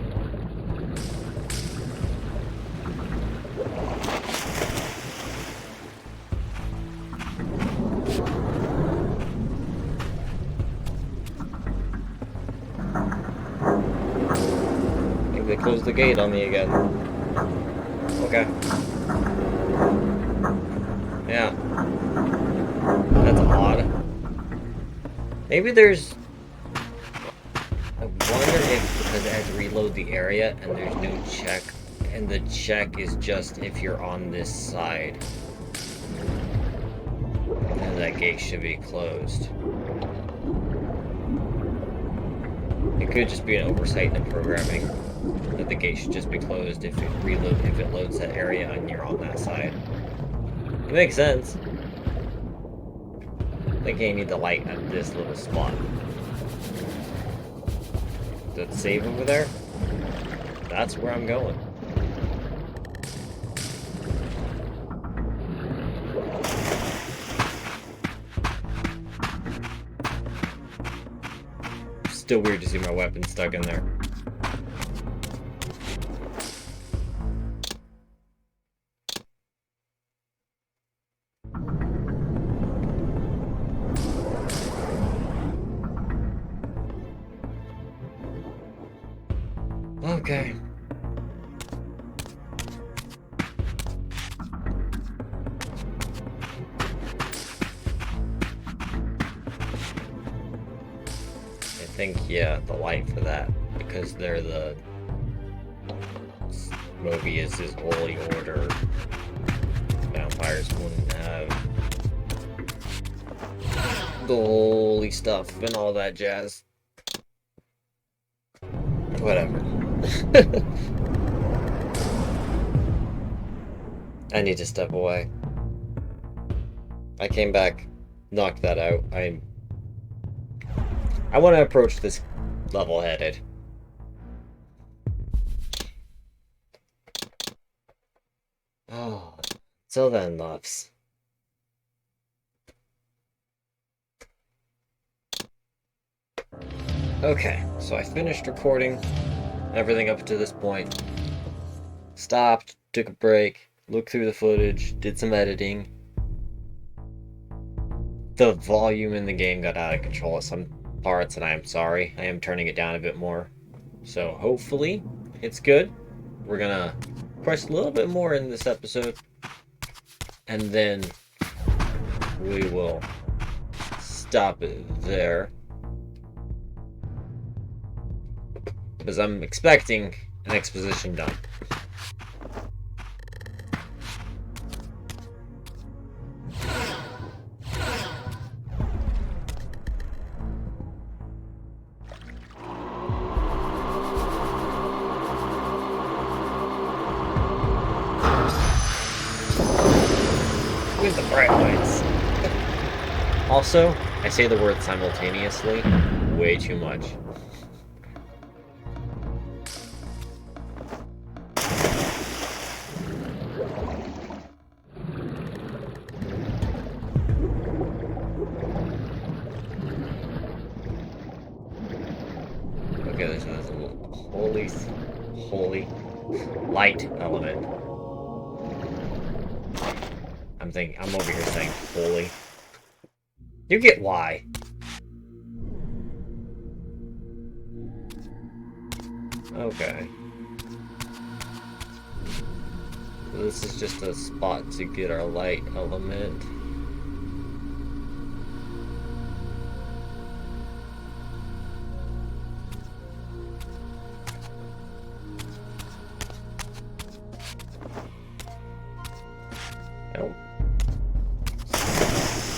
[SPEAKER 1] Maybe they closed the gate on me again. Okay. Yeah. That's odd. Maybe there's... I wonder if because it has to reload the area and there's no check, and the check is just if you're on this side. And that gate should be closed. It could just be an oversight in the programming. That the gate should just be closed if it loads that area and you're on that side. It makes sense. I think I need the light at this little spot. Does it save over there? That's where I'm going. Still weird to see my weapon stuck in there. Okay. I think, yeah, the light for that, because they're the Mobius's holy order. Vampires wouldn't have the holy stuff and all that jazz. Whatever. I need to step away. I came back, knocked that out. I want to approach this level-headed. Oh, till then, loves. Okay, so I finished recording everything up to this point. Stopped, took a break, looked through the footage, did some editing. The volume in the game got out of control at some parts, and I am sorry. I am turning it down a bit more. So hopefully it's good. We're gonna press a little bit more in this episode, and then we will stop it there. Because I'm expecting an exposition dump. With the bright lights. Also, I say the word simultaneously way too much. Okay, there's a little holy light element. I'm over here saying holy. You get why. Okay. So this is just a spot to get our light element. I don't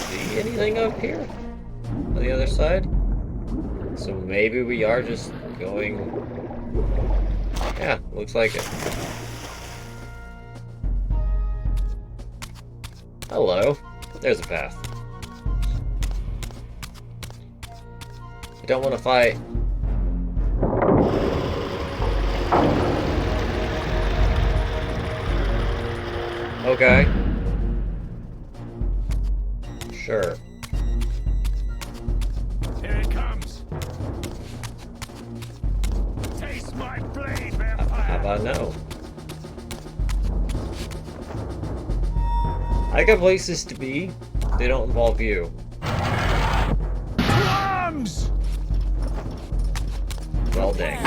[SPEAKER 1] see anything up here on the other side. So maybe we are just going... Yeah, looks like it. Hello. There's a path. I don't want to fight. Okay. Sure.
[SPEAKER 5] Here it comes. Taste my blade, vampire.
[SPEAKER 1] How about no? I got places to be. They don't involve you.
[SPEAKER 5] Drums!
[SPEAKER 1] Well, dang.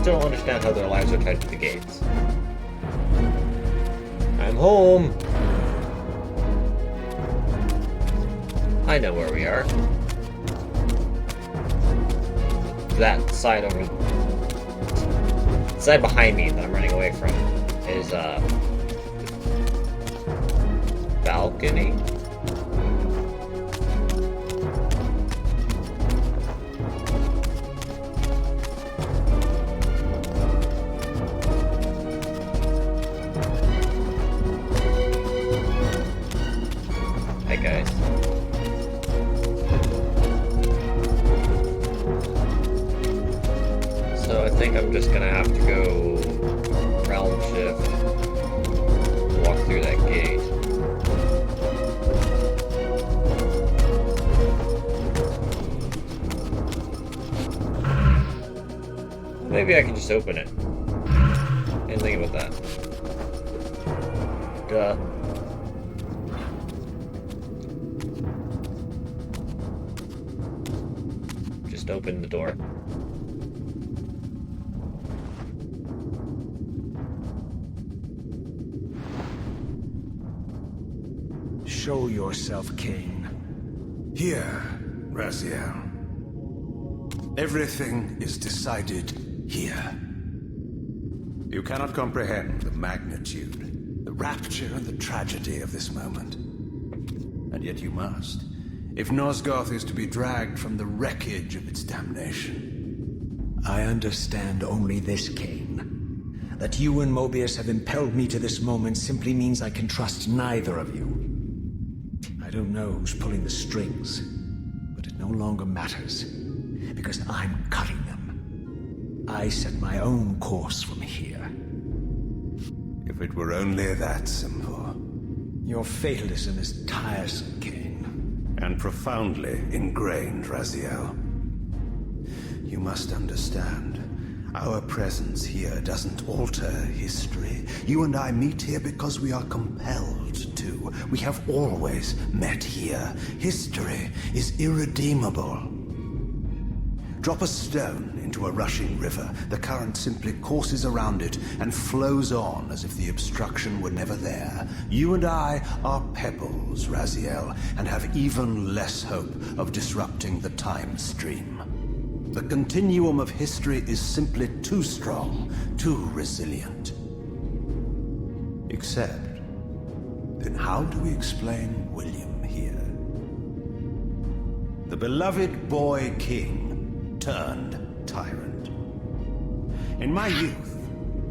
[SPEAKER 1] still don't understand how their lives are tied to the gates. I'm home! I know where we are. That side over... The side behind me that I'm running away from is, balcony? Hi guys. So I think I'm just gonna have to go realm shift, walk through that gate. Maybe I can just open it. Didn't think about that. Duh. Just open the door.
[SPEAKER 3] Show yourself, Kain.
[SPEAKER 6] Here, Raziel. Everything is decided here. You cannot comprehend the magnitude, the rapture and the tragedy of this moment. And yet you must, if Nosgoth is to be dragged from the wreckage of its damnation.
[SPEAKER 3] I understand only this, Kain. That you and Mobius have impelled me to this moment simply means I can trust neither of you. I don't know who's pulling the strings, but it no longer matters, because I'm cutting them. I set my own course from here.
[SPEAKER 6] If it were only that simple.
[SPEAKER 3] Your fatalism is tiresome, Kain.
[SPEAKER 6] And profoundly ingrained, Raziel. You must understand, our presence here doesn't alter history. You and I meet here because we are compelled to. We have always met here. History is irredeemable. Drop a stone into a rushing river. The current simply courses around it and flows on as if the obstruction were never there. You and I are pebbles, Raziel, and have even less hope of disrupting the time stream. The continuum of history is simply too strong, too resilient. Except, then how do we explain William here? The beloved boy king turned tyrant. In my youth,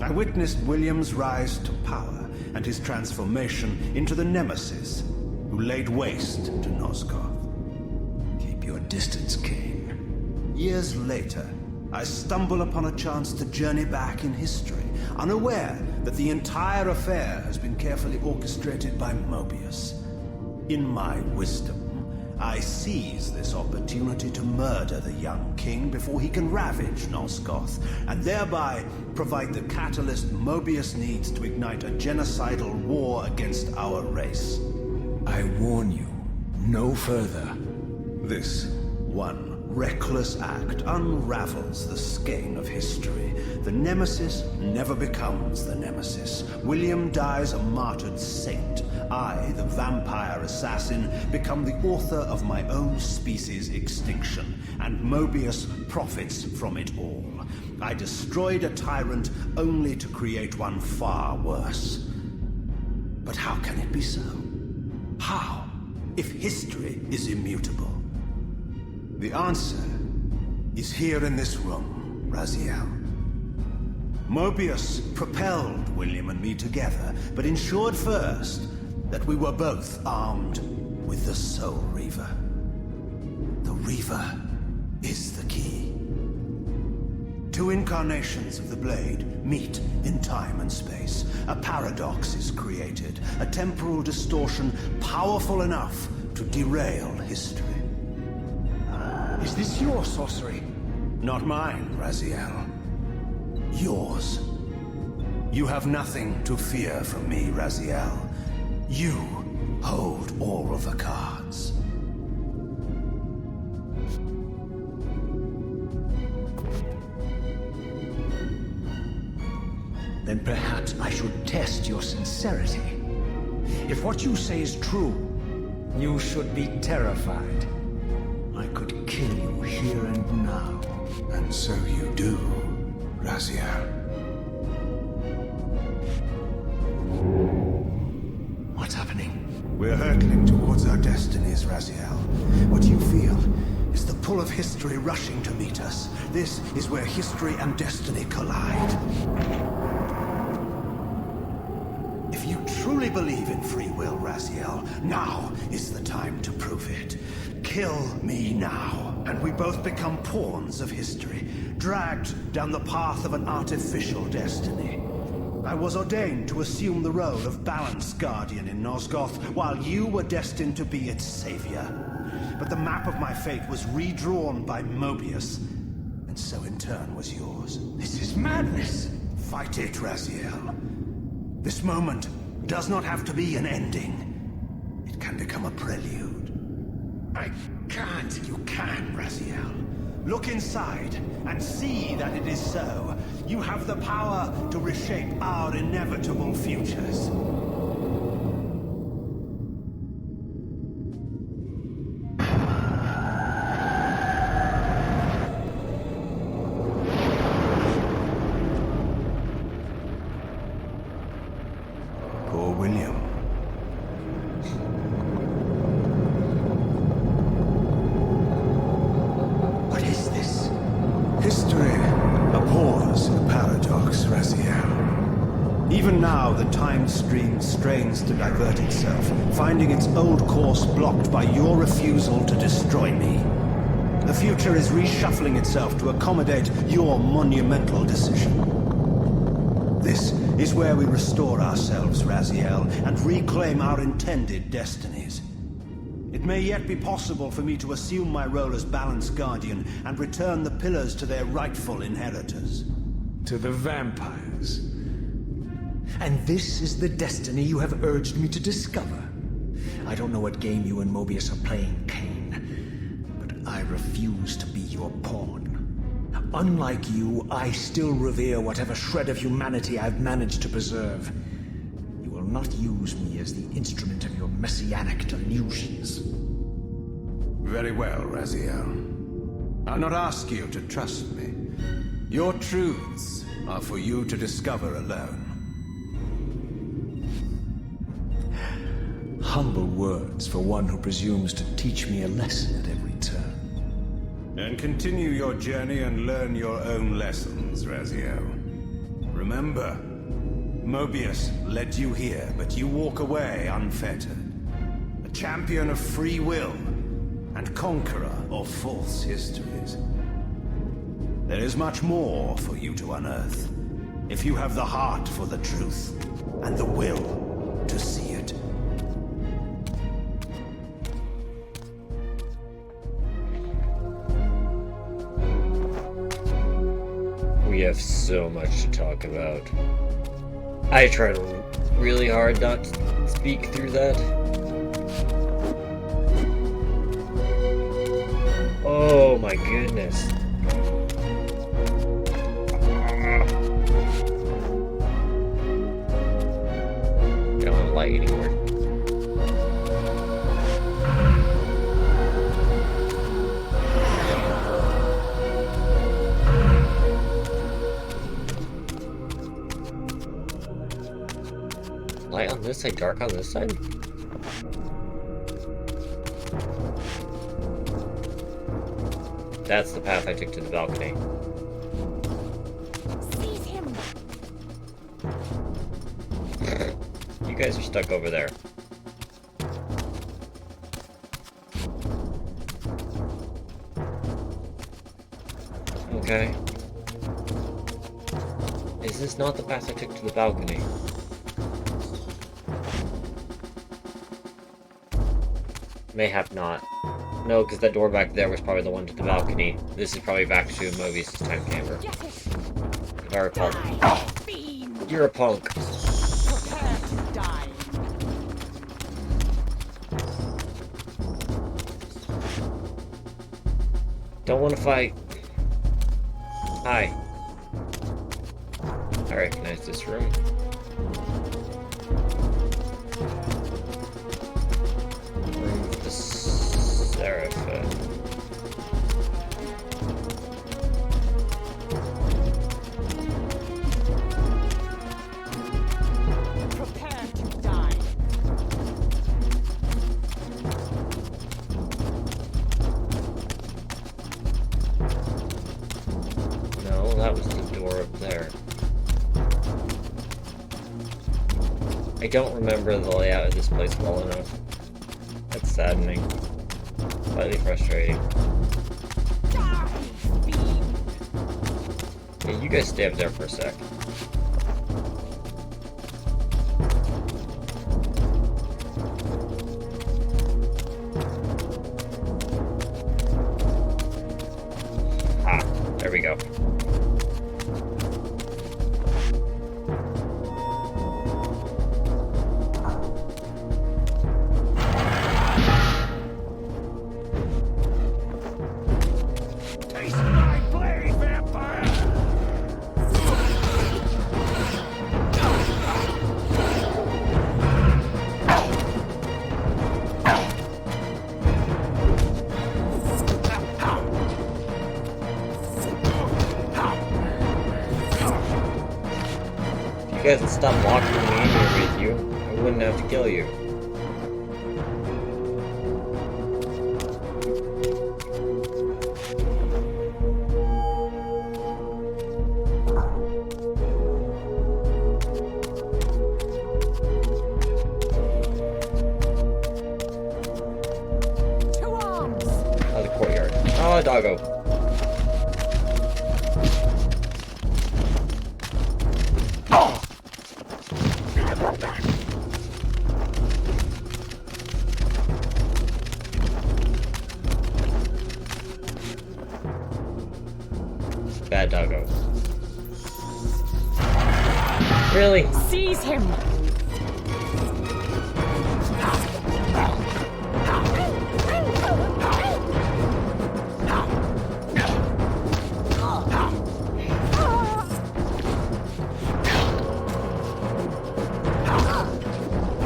[SPEAKER 6] I witnessed William's rise to power and his transformation into the nemesis who laid waste to Nosgoth.
[SPEAKER 3] Keep your distance, Kain.
[SPEAKER 6] Years later, I stumble upon a chance to journey back in history, unaware that the entire affair has been carefully orchestrated by Mobius. In my wisdom, I seize this opportunity to murder the young king before he can ravage Nosgoth, and thereby provide the catalyst Mobius needs to ignite a genocidal war against our race.
[SPEAKER 3] I warn you, no further.
[SPEAKER 6] This one reckless act unravels the skein of history. The nemesis never becomes the nemesis. William dies a martyred saint. I, the vampire assassin, become the author of my own species' extinction, and Mobius profits from it all. I destroyed a tyrant only to create one far worse. But how can it be so? How, if history is immutable? The answer is here in this room, Raziel. Mobius propelled William and me together, but ensured first that we were both armed with the Soul Reaver. The Reaver is the key. Two incarnations of the blade meet in time and space. A paradox is created, a temporal distortion powerful enough to derail history.
[SPEAKER 3] Is this your sorcery?
[SPEAKER 6] Not mine, Raziel. Yours. You have nothing to fear from me, Raziel. You hold all of the cards.
[SPEAKER 3] then perhaps I should test your sincerity. If what you say is true, you should be terrified. I could kill you here and now.
[SPEAKER 6] And so you do, Raziel.
[SPEAKER 3] What's happening?
[SPEAKER 6] We're hurtling towards our destinies, Raziel. What you feel is the pull of history rushing to meet us. This is where history and destiny collide. If you truly believe in free will, Raziel, now is the time to prove it. Kill me now, and we both become pawns of history, dragged down the path of an artificial destiny. I was ordained to assume the role of Balance Guardian in Nosgoth, while you were destined to be its savior. But the map of my fate was redrawn by Mobius, and so in turn was yours.
[SPEAKER 3] This is madness!
[SPEAKER 6] Fight it, Raziel. This moment does not have to be an ending. It can become a prelude. I can't. You can, Raziel. Look inside and see that it is so. You have the power to reshape our inevitable futures. Poor William.
[SPEAKER 3] What is this?
[SPEAKER 6] History abhors a paradox, Raziel. Even now, the time stream strains to divert itself, finding its old course blocked by your refusal to destroy me. The future is reshuffling itself to accommodate your monumental decision. This is where we restore ourselves, Raziel, and reclaim our intended destinies. It may yet be possible for me to assume my role as Balance Guardian and return the pillars to their rightful inheritors.
[SPEAKER 3] To the vampires. And this is the destiny you have urged me to discover. I don't know what game you and Mobius are playing, Kain, but I refuse to be your pawn. Unlike you, I still revere whatever shred of humanity I've managed to preserve. You will not use me as the instrument of your messianic delusions.
[SPEAKER 6] Very well, Raziel. I'll not ask you to trust me. Your truths are for you to discover alone.
[SPEAKER 3] Humble words for one who presumes to teach me a lesson at every turn.
[SPEAKER 6] And continue your journey and learn your own lessons, Raziel. Remember, Mobius led you here, but you walk away unfettered. A champion of free will, and conqueror of false histories. There is much more for you to unearth, if you have the heart for the truth, and the will to see it.
[SPEAKER 1] We have so much to talk about. I tried really hard not to speak through that. Oh my goodness. I don't have light anymore. Light on this side, dark on this side? That's the path I took to the balcony.
[SPEAKER 4] Seize him!
[SPEAKER 1] You guys are stuck over there. Okay. Is this not the path I took to the balcony? Mayhap not. No, because that door back there was probably the one to the balcony. This is probably back to Mobius' time chamber.
[SPEAKER 4] Get it!
[SPEAKER 1] If I recall.
[SPEAKER 4] Die, fiend!
[SPEAKER 1] You're a punk.
[SPEAKER 4] Prepare to die.
[SPEAKER 1] Don't want to fight. Hi. I recognize this room. Room of the Seraphim.
[SPEAKER 4] Prepare to die.
[SPEAKER 1] No, that was the door up there. I don't remember the layout of this place well enough. That's saddening. Slightly frustrating.
[SPEAKER 4] Die, fiend.
[SPEAKER 1] Yeah, you guys stay up there for a sec. Ah, there we go.
[SPEAKER 5] Taste my blade, vampire!
[SPEAKER 1] If you guys would stop walking me in here with you, I wouldn't have to kill you.
[SPEAKER 4] To arms.
[SPEAKER 1] Oh, the courtyard. Oh, a doggo. Bad doggo. Really?
[SPEAKER 4] Seize him.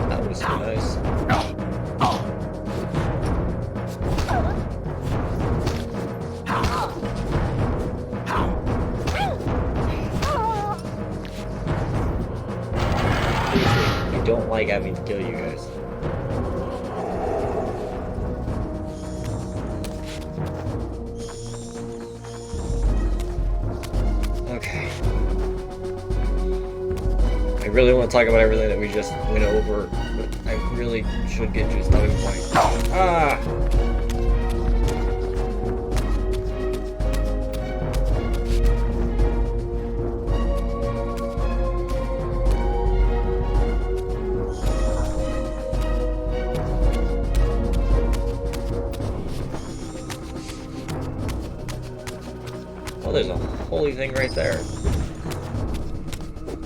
[SPEAKER 1] That was nice. Seriously, I don't like having to kill you guys. Okay. I really want to talk about everything that we just went over, but I really should get to a stopping point. Ah! Oh, there's a holy thing right there.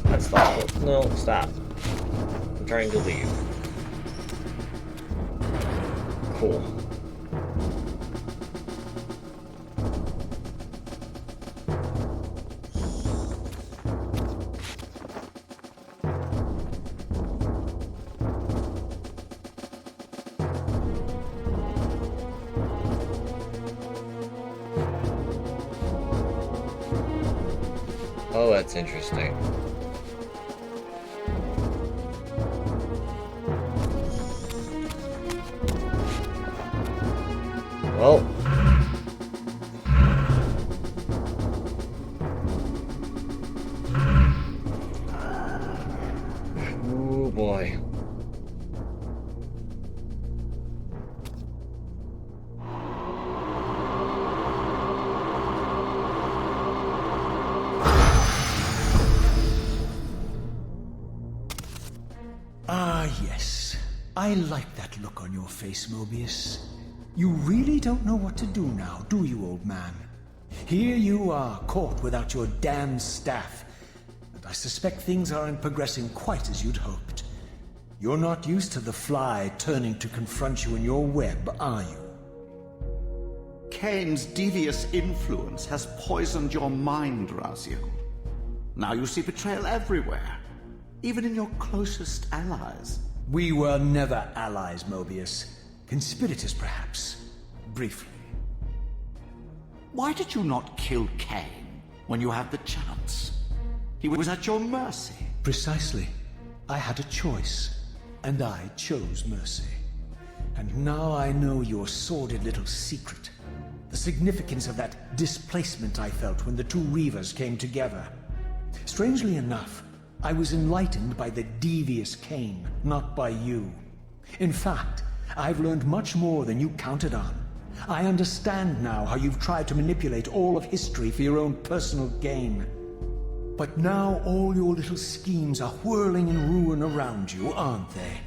[SPEAKER 1] That's thoughtful. No, stop. I'm trying to leave. Cool. Oh, that's interesting. Well. Oh boy.
[SPEAKER 3] Ah, yes. I like that look on your face, Mobius. You really don't know what to do now, do you, old man? Here you are, caught without your damned staff. And I suspect things aren't progressing quite as you'd hoped. You're not used to the fly turning to confront you in your web, are you?
[SPEAKER 7] Kain's devious influence has poisoned your mind, Raziel. Now you see betrayal everywhere, even in your closest allies.
[SPEAKER 3] We were never allies, Mobius. Conspirators, perhaps. Briefly.
[SPEAKER 7] Why did you not kill Kain when you had the chance? He was at your mercy.
[SPEAKER 3] Precisely. I had a choice, and I chose mercy. And now I know your sordid little secret. The significance of that displacement I felt when the two Reavers came together. Strangely enough, I was enlightened by the devious Kain, not by you. In fact, I've learned much more than you counted on. I understand now how you've tried to manipulate all of history for your own personal gain. But now all your little schemes are whirling in ruin around you, aren't they?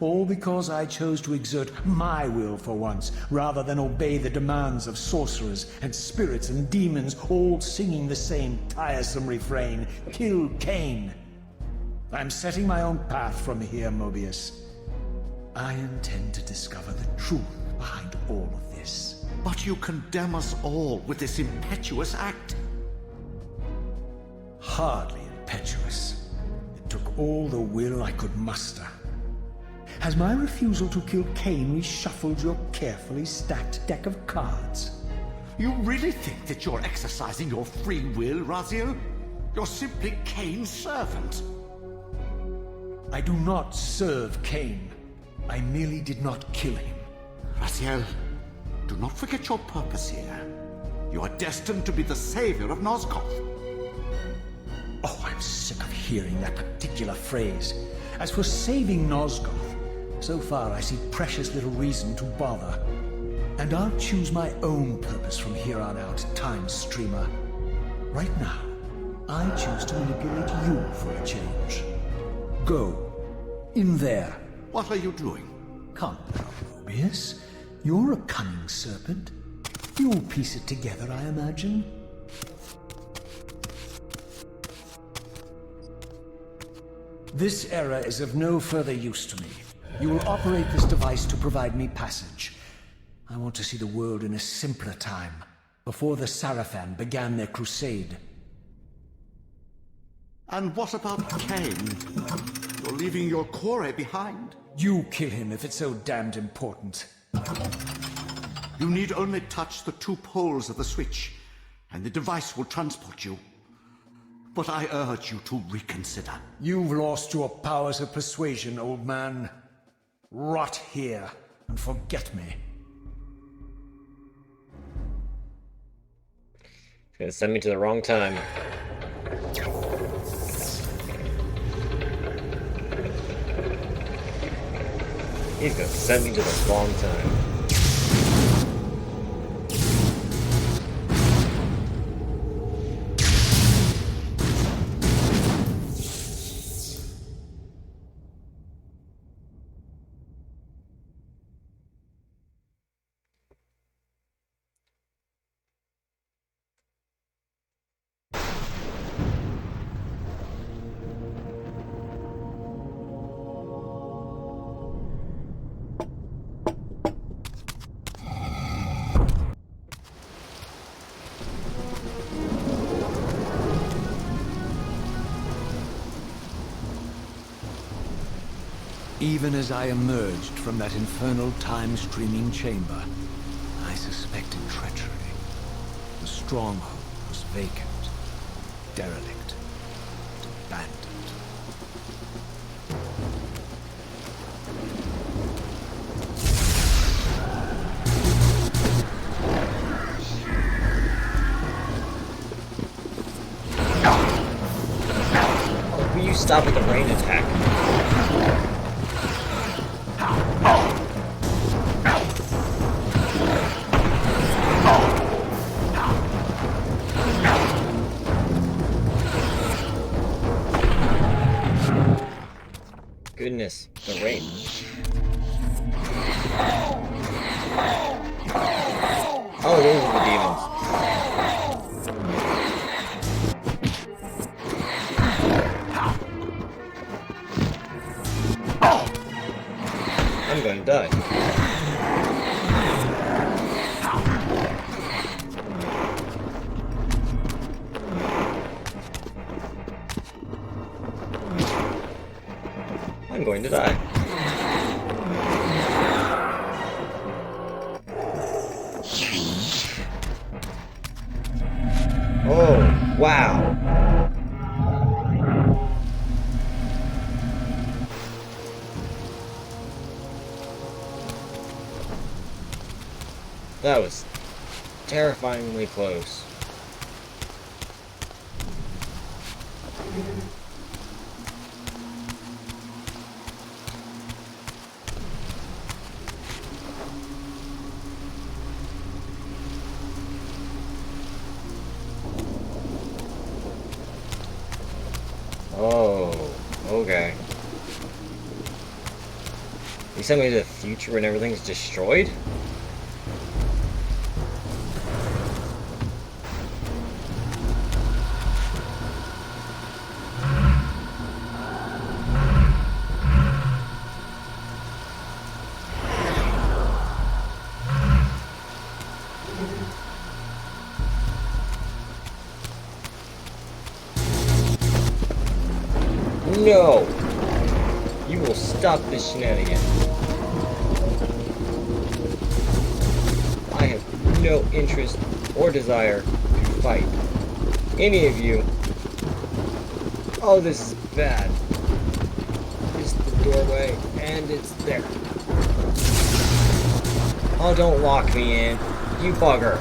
[SPEAKER 3] All because I chose to exert my will for once, rather than obey the demands of sorcerers and spirits and demons, all singing the same tiresome refrain, "Kill Kain." I'm setting my own path from here, Mobius. I intend to discover the truth behind all of this.
[SPEAKER 7] But you condemn us all with this impetuous act.
[SPEAKER 3] Hardly impetuous. It took all the will I could muster. Has my refusal to kill Kain reshuffled your carefully stacked deck of cards?
[SPEAKER 7] You really think that you're exercising your free will, Raziel? You're simply Kain's servant.
[SPEAKER 3] I do not serve Kain. I merely did not kill him.
[SPEAKER 7] Raziel, do not forget your purpose here. You are destined to be the savior of Nosgoth.
[SPEAKER 3] Oh, I'm sick of hearing that particular phrase. As for saving Nosgoth, so far I see precious little reason to bother. And I'll choose my own purpose from here on out, Time Streamer. Right now, I choose to manipulate you for a change. Go. In there.
[SPEAKER 7] What are you doing?
[SPEAKER 3] Calm down, Mobius. You're a cunning serpent. You'll piece it together, I imagine. This era is of no further use to me. You will operate this device to provide me passage. I want to see the world in a simpler time, before the Sarafan began their crusade.
[SPEAKER 7] And what about Kain? You're leaving your core behind.
[SPEAKER 3] You kill him if it's so damned important.
[SPEAKER 7] You need only touch the two poles of the switch, and the device will transport you. But I urge you to reconsider.
[SPEAKER 3] You've lost your powers of persuasion, old man. Rot here and forget me.
[SPEAKER 1] He's gonna send me to the wrong time. He's gonna send me to the wrong time.
[SPEAKER 3] Even as I emerged from that infernal time-streaming chamber, I suspected treachery. The stronghold was vacant, derelict, and abandoned.
[SPEAKER 1] Will you stop with the rain attack? Goodness, the rain. Oh, those are the demons. I'm going to die. I'm going to die. Oh, wow. That was terrifyingly close. Oh, okay. You sent me to the future when everything's destroyed? No! You will stop this shenanigan. I have no interest or desire to fight any of you. Oh, this is bad. It's the doorway, and it's there. Oh, don't lock me in, you bugger.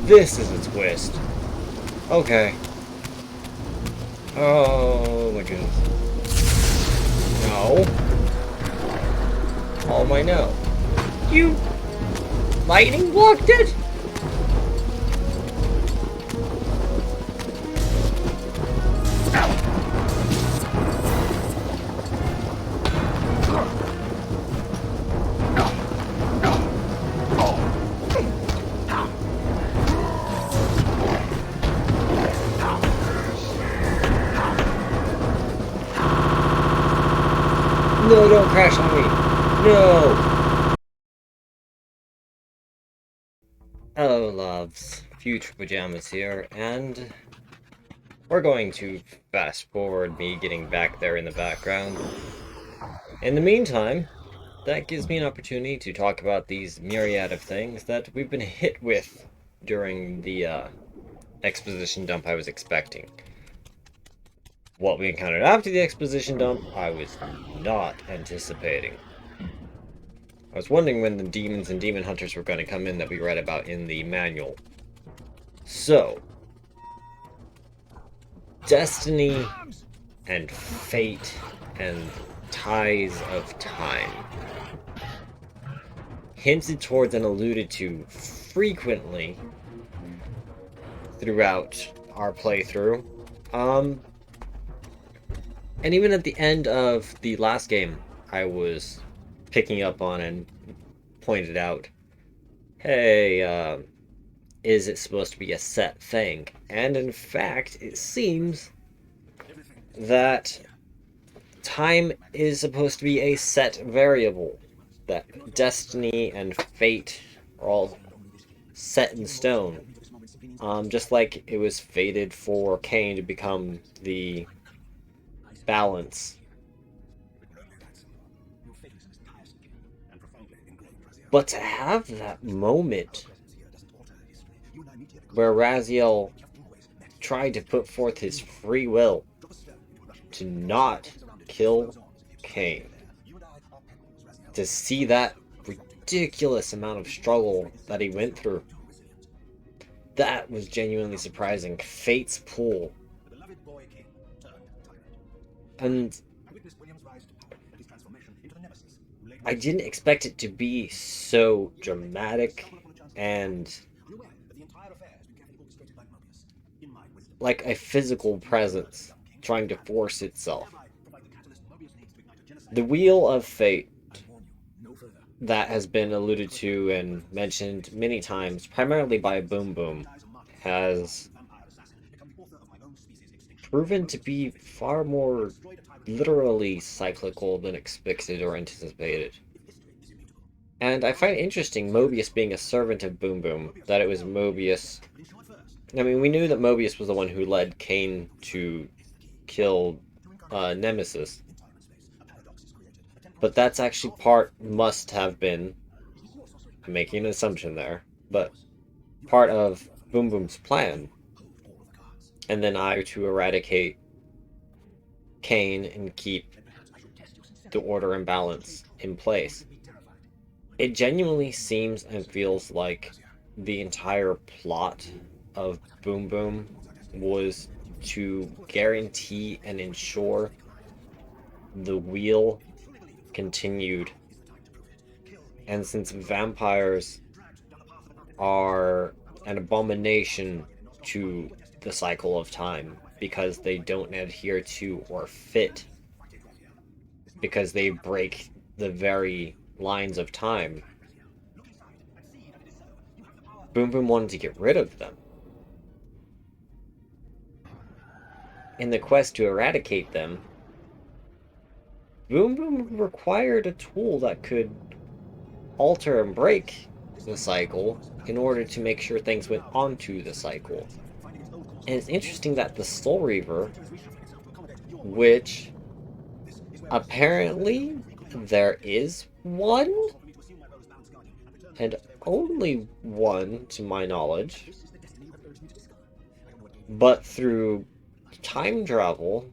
[SPEAKER 1] This is a twist. Okay. Oh my goodness. No. Oh my no. You lightning blocked it? No, don't crash on me. No. Hello, loves. Future Pajamas here, and we're going to fast forward me getting back there in the background. In the meantime, that gives me an opportunity to talk about these myriad of things that we've been hit with during the exposition dump I was expecting. What we encountered after the exposition dump, I was not anticipating. I was wondering when the demons and demon hunters were going to come in that we read about in the manual. So, destiny and fate and ties of time. Hinted towards and alluded to frequently throughout our playthrough. And even at the end of the last game, I was picking up on and pointed out, hey, is it supposed to be a set thing? And in fact, it seems that time is supposed to be a set variable. That destiny and fate are all set in stone. Just like it was fated for Kain to become the balance. But to have that moment where Raziel tried to put forth his free will to not kill Kain, to see that ridiculous amount of struggle that he went through, that was genuinely surprising. Fate's pull. And I didn't expect it to be so dramatic and like a physical presence trying to force itself. The Wheel of Fate that has been alluded to and mentioned many times, primarily by Boom Boom, has proven to be far more literally cyclical than expected or anticipated. And I find it interesting Mobius being a servant of Boom Boom, that it was Mobius. I mean, we knew that Mobius was the one who led Kain to kill Nemesis. But that's actually must have been, I'm making an assumption there, but part of Boom Boom's plan. And then to eradicate Kain and keep the order and balance in place. It genuinely seems and feels like the entire plot of Boom Boom was to guarantee and ensure the wheel continued. And since vampires are an abomination to the cycle of time because they don't adhere to or fit, because they break the very lines of time, Boom Boom wanted to get rid of them. In the quest to eradicate them, Boom Boom required a tool that could alter and break the cycle in order to make sure things went onto the cycle. And it's interesting that the Soul Reaver, which apparently there is one, and only one to my knowledge, but through time travel,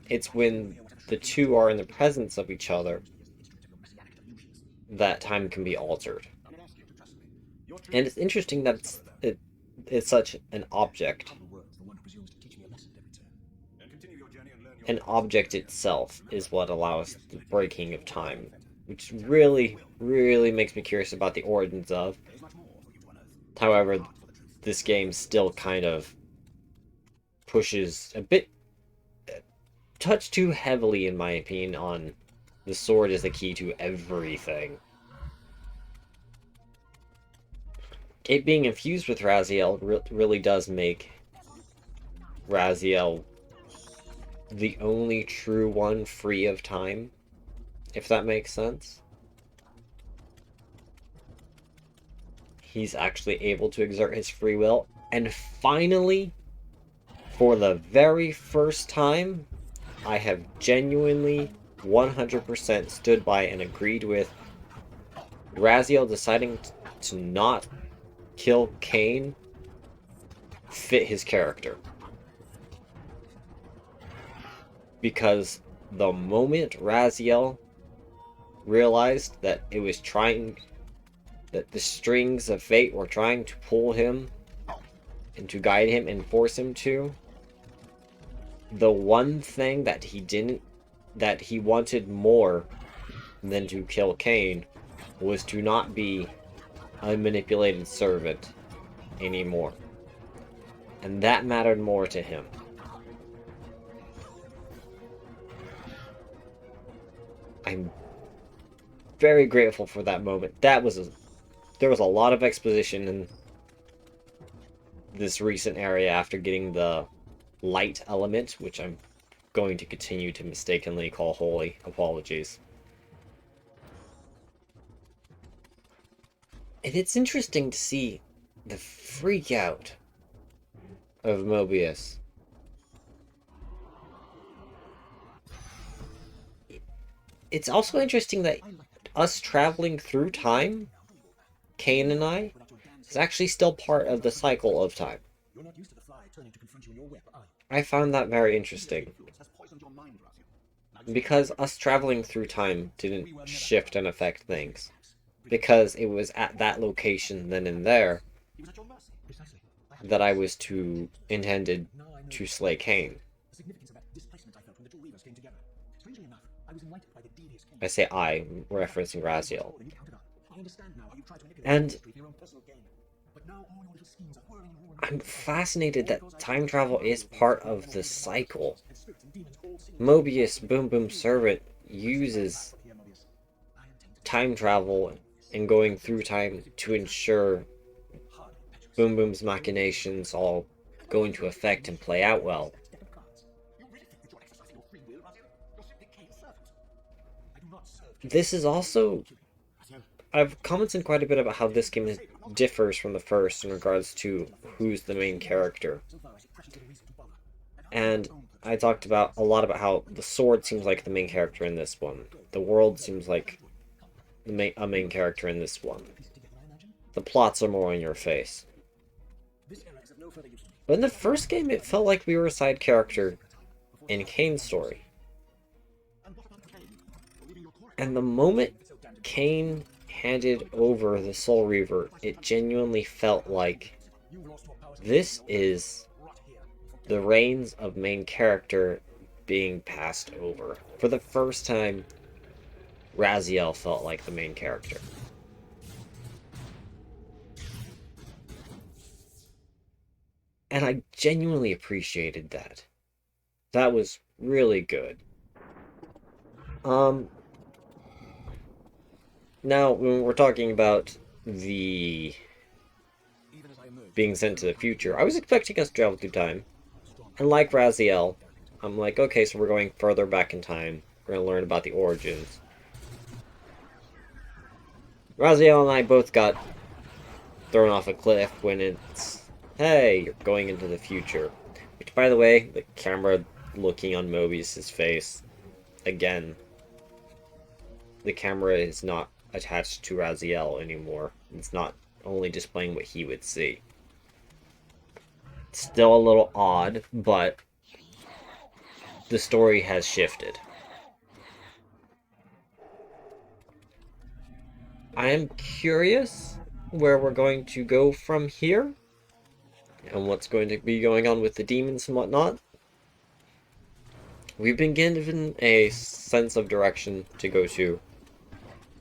[SPEAKER 1] it's when the two are in the presence of each other that time can be altered. And it's interesting that it's such an object. An object itself is what allows the breaking of time, which really, really makes me curious about the origins of. However, this game still kind of pushes a touch too heavily, in my opinion, on the sword is the key to everything. It being infused with Raziel really does make Raziel the only true one free of time, if that makes sense. He's actually able to exert his free will, and finally, for the very first time, I have genuinely 100% stood by and agreed with Raziel deciding to not kill Kain fit his character. Because the moment Raziel realized that that the strings of fate were trying to pull him and to guide him and force him to, the one thing that he wanted more than to kill Kain was to not be a manipulated servant anymore. And that mattered more to him. I'm very grateful for that moment. There was a lot of exposition in this recent area after getting the light element, which I'm going to continue to mistakenly call holy. Apologies. And it's interesting to see the freak out of Mobius. It's also interesting that us traveling through time, Kain and I, is actually still part of the cycle of time. I found that very interesting. Because us traveling through time didn't shift and affect things. Because it was at that location then and there that I was intended to slay Kain. I say I, referencing Raziel. And I'm fascinated that time travel is part of the cycle. Mobius, Boom Boom's servant, uses time travel and going through time to ensure Boom Boom's machinations all go into effect and play out well. This is also... I've commented quite a bit about how this game differs from the first in regards to who's the main character. And I talked about a lot about how the sword seems like the main character in this one. The world seems like a main character in this one. The plots are more in your face. But in the first game, it felt like we were a side character in Kain's story. And the moment Kain handed over the Soul Reaver, it genuinely felt like this is the reins of main character being passed over. For the first time, Raziel felt like the main character. And I genuinely appreciated that. That was really good. Now, when we're talking about the being sent to the future, I was expecting us to travel through time. And like Raziel, I'm like, okay, so we're going further back in time. We're going to learn about the origins. Raziel and I both got thrown off a cliff when it's, hey, you're going into the future. Which, by the way, the camera looking on Mobius' face, again, the camera is not attached to Raziel anymore. It's not only displaying what he would see. It's still a little odd, but the story has shifted. I am curious where we're going to go from here, and what's going to be going on with the demons and whatnot. We've been given a sense of direction to go to.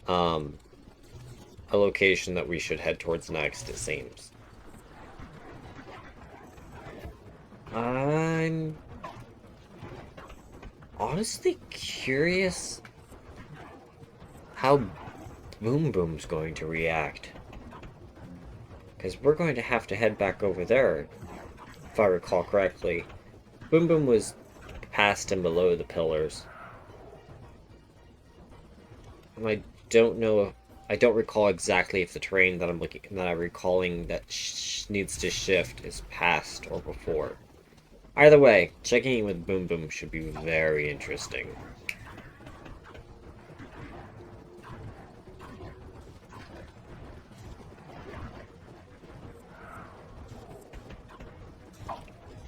[SPEAKER 1] A location that we should head towards next, it seems. I'm honestly curious how Boom Boom's going to react. Because we're going to have to head back over there, if I recall correctly. Boom Boom was past and below the pillars. And I don't know, I don't recall exactly if the terrain that I'm recalling that needs to shift is past or before. Either way, checking in with Boom Boom should be very interesting.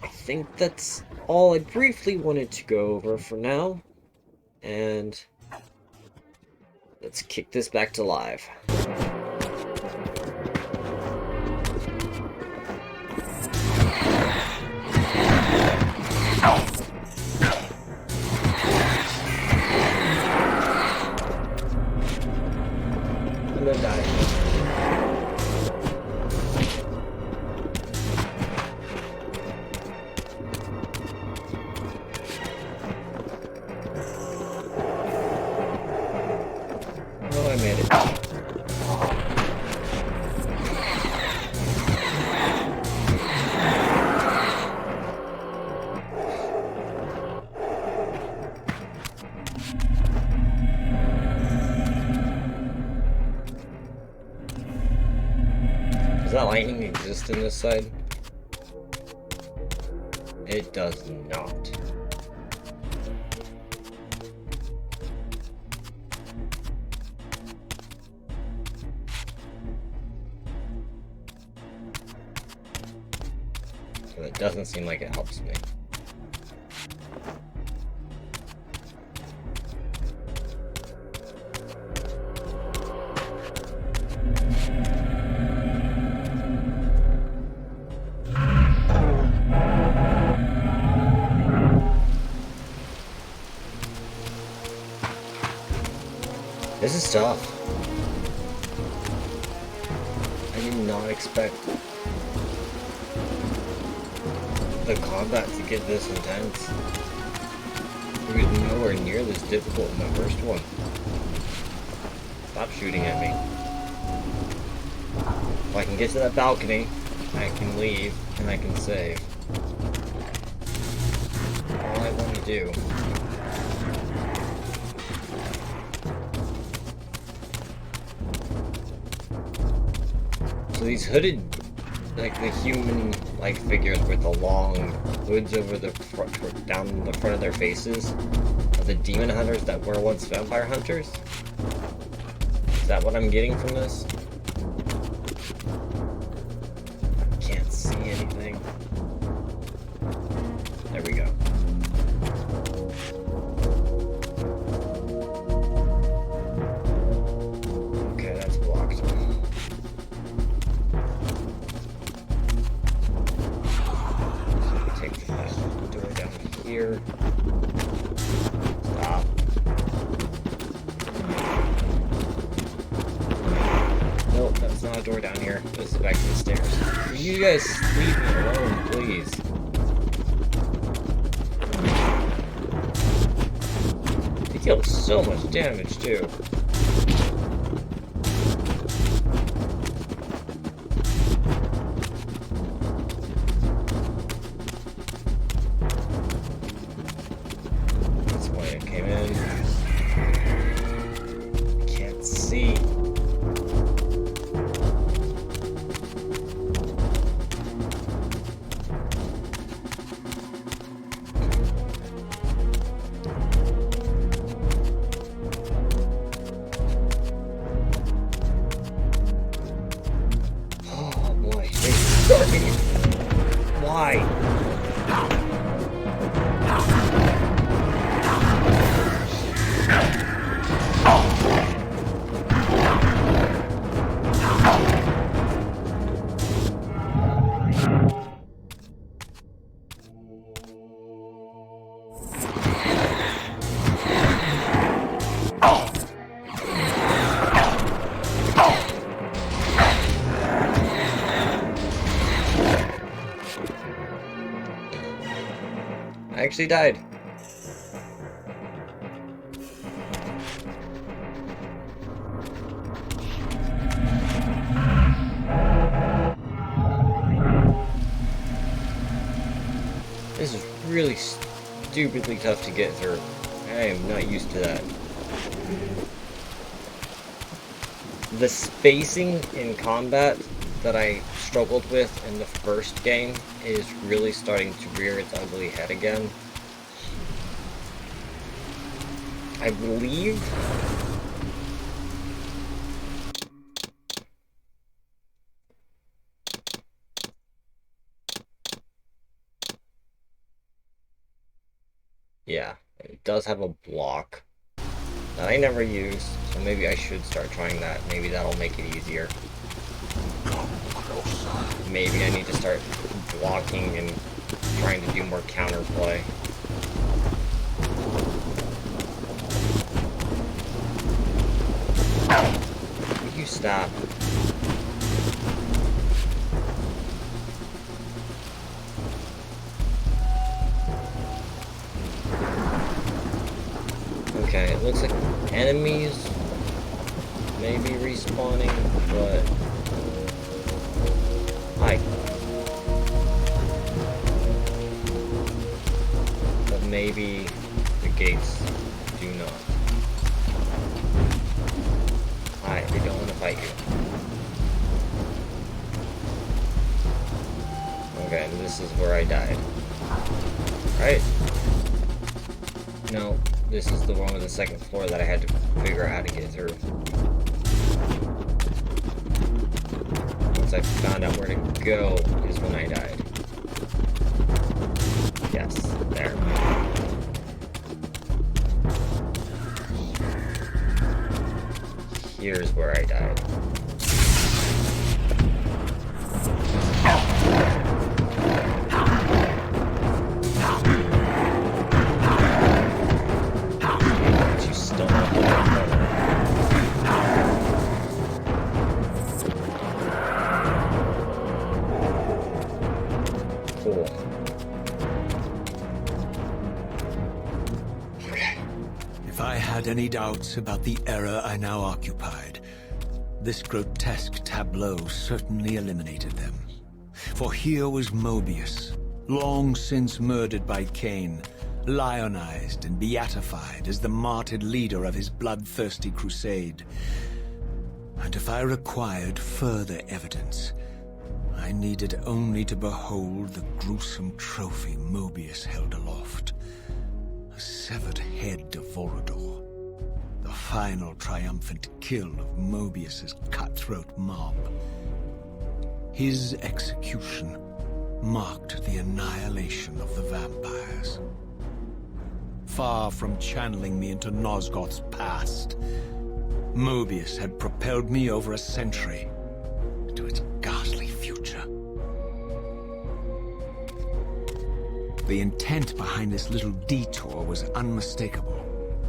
[SPEAKER 1] I think that's all I briefly wanted to go over for now, and let's kick this back to live. I'm gonna die. Oh, I made it. Does that lightning exist in this side? It does not. So it doesn't seem like it helps me. This is tough. I did not expect the combat to get this intense. It was nowhere nowhere near this difficult in the first one. Stop shooting at me. If I can get to that balcony, I can leave and I can save. All I want to do. So these hooded, like the human-like figures with the long hoods over the front, down the front of their faces, are the demon hunters that were once vampire hunters? Is that what I'm getting from this? I can't see anything. There we go. Okay, that's blocked. Take that door down here. Stop. Nope, that's not a door down here. This is back to the stairs. Will you guys leave me alone, please? He deals so much damage, too. That's why it came in. Can't see. Oh boy, they started. Why? I actually died. This is really stupidly tough to get through. I am not used to that. The spacing in combat that I struggled with in the first game is really starting to rear its ugly head again. I believe yeah, it does have a block that I never used, so maybe I should start trying that. Maybe that'll make it easier. Maybe I need to start blocking and trying to do more counterplay. Will you stop? Okay, it looks like enemies may be respawning, but hi. But maybe the gates do not. Hi, they don't want to fight you. Okay, and this is where I died. Right? No, this is the one with the second floor that I had to figure out how to get through. Once I found out where to go is when I died. Yes, there. Here's where I died. But you still not hold that cover. Cool. Okay.
[SPEAKER 3] I had any doubts about the era I now occupied, this grotesque tableau certainly eliminated them. For here was Mobius, long since murdered by Kain, lionized and beatified as the martyred leader of his bloodthirsty crusade. And if I required further evidence, I needed only to behold the gruesome trophy Mobius held aloft. A severed head of Vorador. The final triumphant kill of Mobius's cutthroat mob. His execution marked the annihilation of the vampires. Far from channeling me into Nosgoth's past, Mobius had propelled me over a century to its ghastly future. The intent behind this little detour was unmistakable.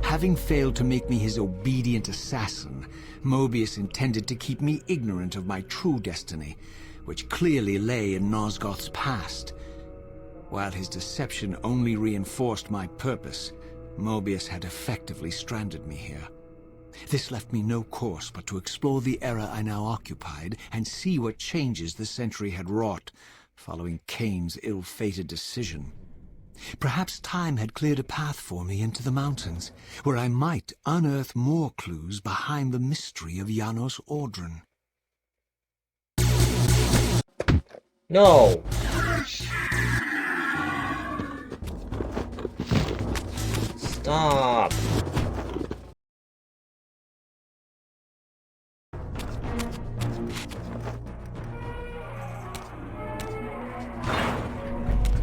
[SPEAKER 3] Having failed to make me his obedient assassin, Mobius intended to keep me ignorant of my true destiny, which clearly lay in Nosgoth's past. While his deception only reinforced my purpose, Mobius had effectively stranded me here. This left me no course but to explore the era I now occupied and see what changes the century had wrought, following Kain's ill-fated decision. Perhaps time had cleared a path for me into the mountains, where I might unearth more clues behind the mystery of Janos Audron.
[SPEAKER 1] No! Stop!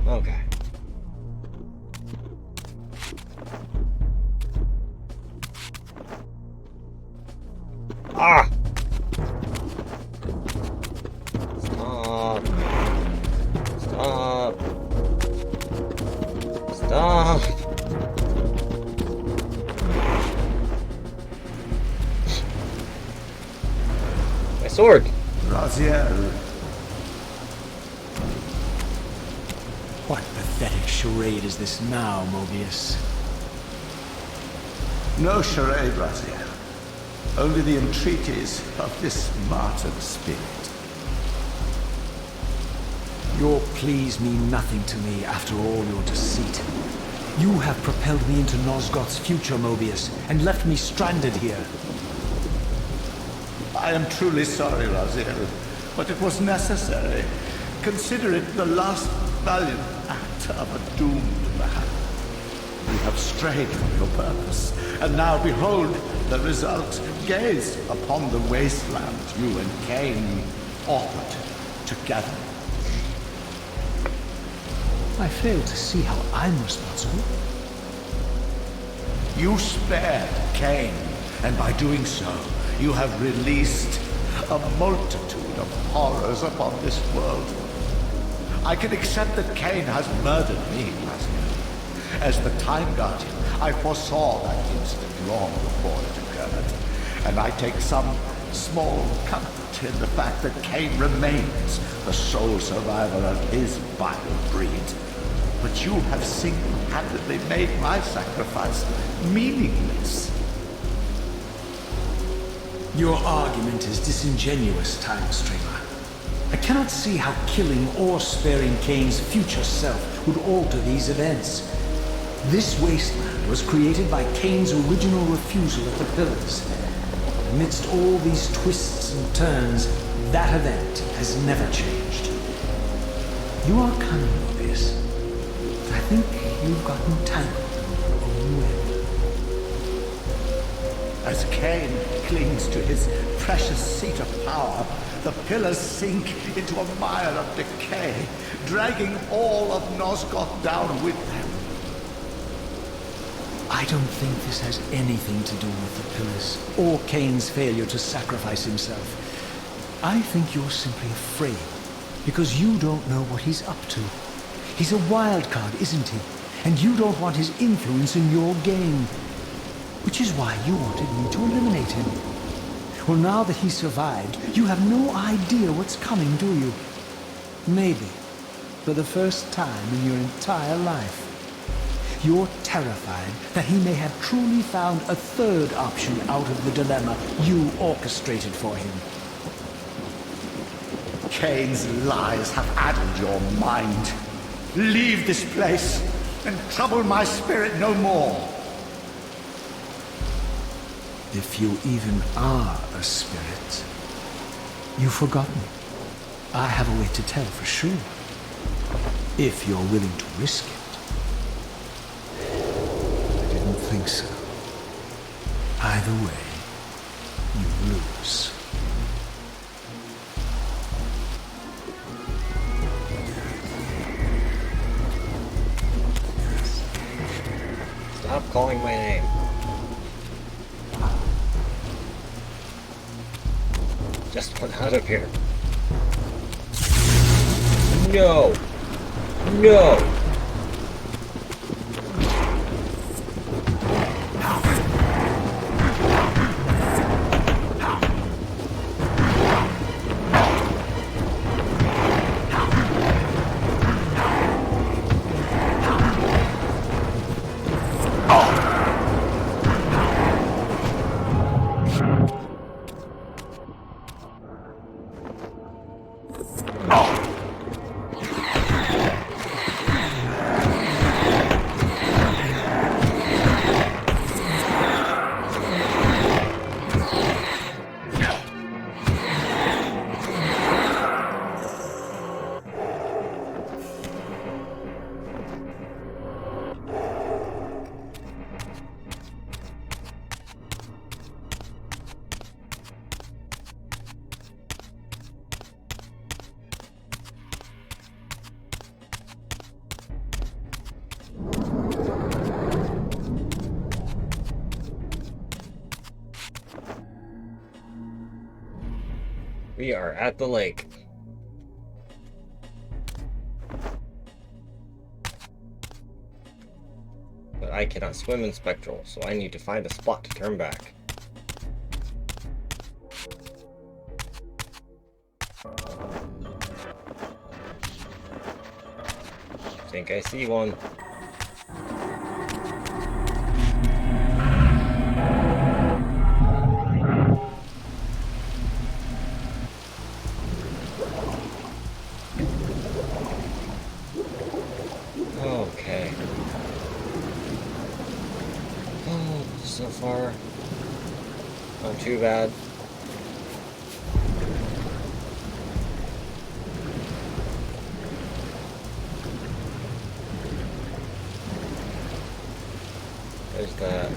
[SPEAKER 1] Okay. Ah! Stop. Stop. Stop. My sword.
[SPEAKER 6] Raziel,
[SPEAKER 3] What pathetic charade is this now, Mobius?
[SPEAKER 6] no charade, Raziel. Only the entreaties of this martyred spirit.
[SPEAKER 3] Your pleas mean nothing to me after all your deceit. You have propelled me into Nosgoth's future, Mobius, and left me stranded here.
[SPEAKER 6] I am truly sorry, Raziel, but it was necessary. Consider it the last valiant act of a doomed man. We have strayed from your purpose, and now behold the result. Gaze upon the wasteland you and Kain authored together.
[SPEAKER 3] I fail to see how I'm responsible.
[SPEAKER 6] You spared Kain, and by doing so, you have released a multitude of horrors upon this world. I can accept that Kain has murdered me, Raziel. As the Time Guardian, I foresaw that instant long before it occurred, and I take some small comfort in the fact that Kain remains the sole survivor of his vile breed. But you have single-handedly made my sacrifice meaningless.
[SPEAKER 3] Your argument is disingenuous, Time Streamer. I cannot see how killing or sparing Kain's future self would alter these events. This wasteland was created by Kain's original refusal at the Pillars. Amidst all these twists and turns, that event has never changed. You are cunning, Mobius. I think you've gotten tangled in your own web.
[SPEAKER 6] As Kain clings to his precious seat of power, the pillars sink into a mire of decay, dragging all of Nosgoth down with them.
[SPEAKER 3] I don't think this has anything to do with the Pillars, or Kain's failure to sacrifice himself. I think you're simply afraid, because you don't know what he's up to. He's a wild card, isn't he? And you don't want his influence in your game. Which is why you wanted me to eliminate him. Well, now that he's survived, you have no idea what's coming, do you? Maybe, for the first time in your entire life. You're terrified that he may have truly found a third option out of the dilemma you orchestrated for him.
[SPEAKER 7] Kain's lies have addled your mind. Leave this place and trouble my spirit no more.
[SPEAKER 3] If you even are a spirit, you've forgotten. I have a way to tell for sure. If you're willing to risk it. I didn't think so. Either way, you lose.
[SPEAKER 1] Stop calling my name. Just went out of here. No! No! We are at the lake. But I cannot swim in Spectral, so I need to find a spot to turn back. Think I see one. Okay. Oh, so far, not too bad. There's that.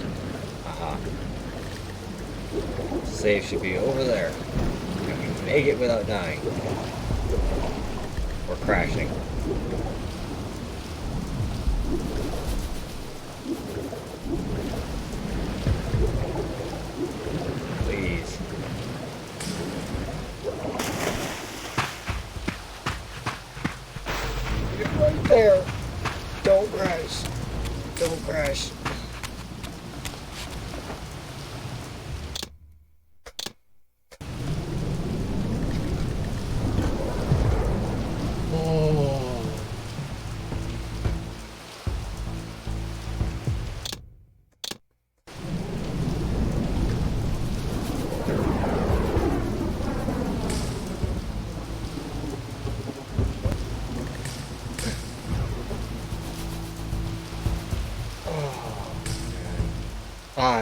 [SPEAKER 1] Aha. Save should be over there. We can make it without dying. Or crashing. Please. You're right there. Don't crash. Don't crash.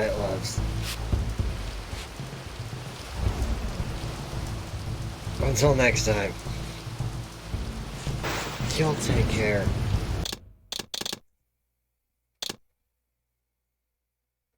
[SPEAKER 1] It loves. Until next time. Y'all take care.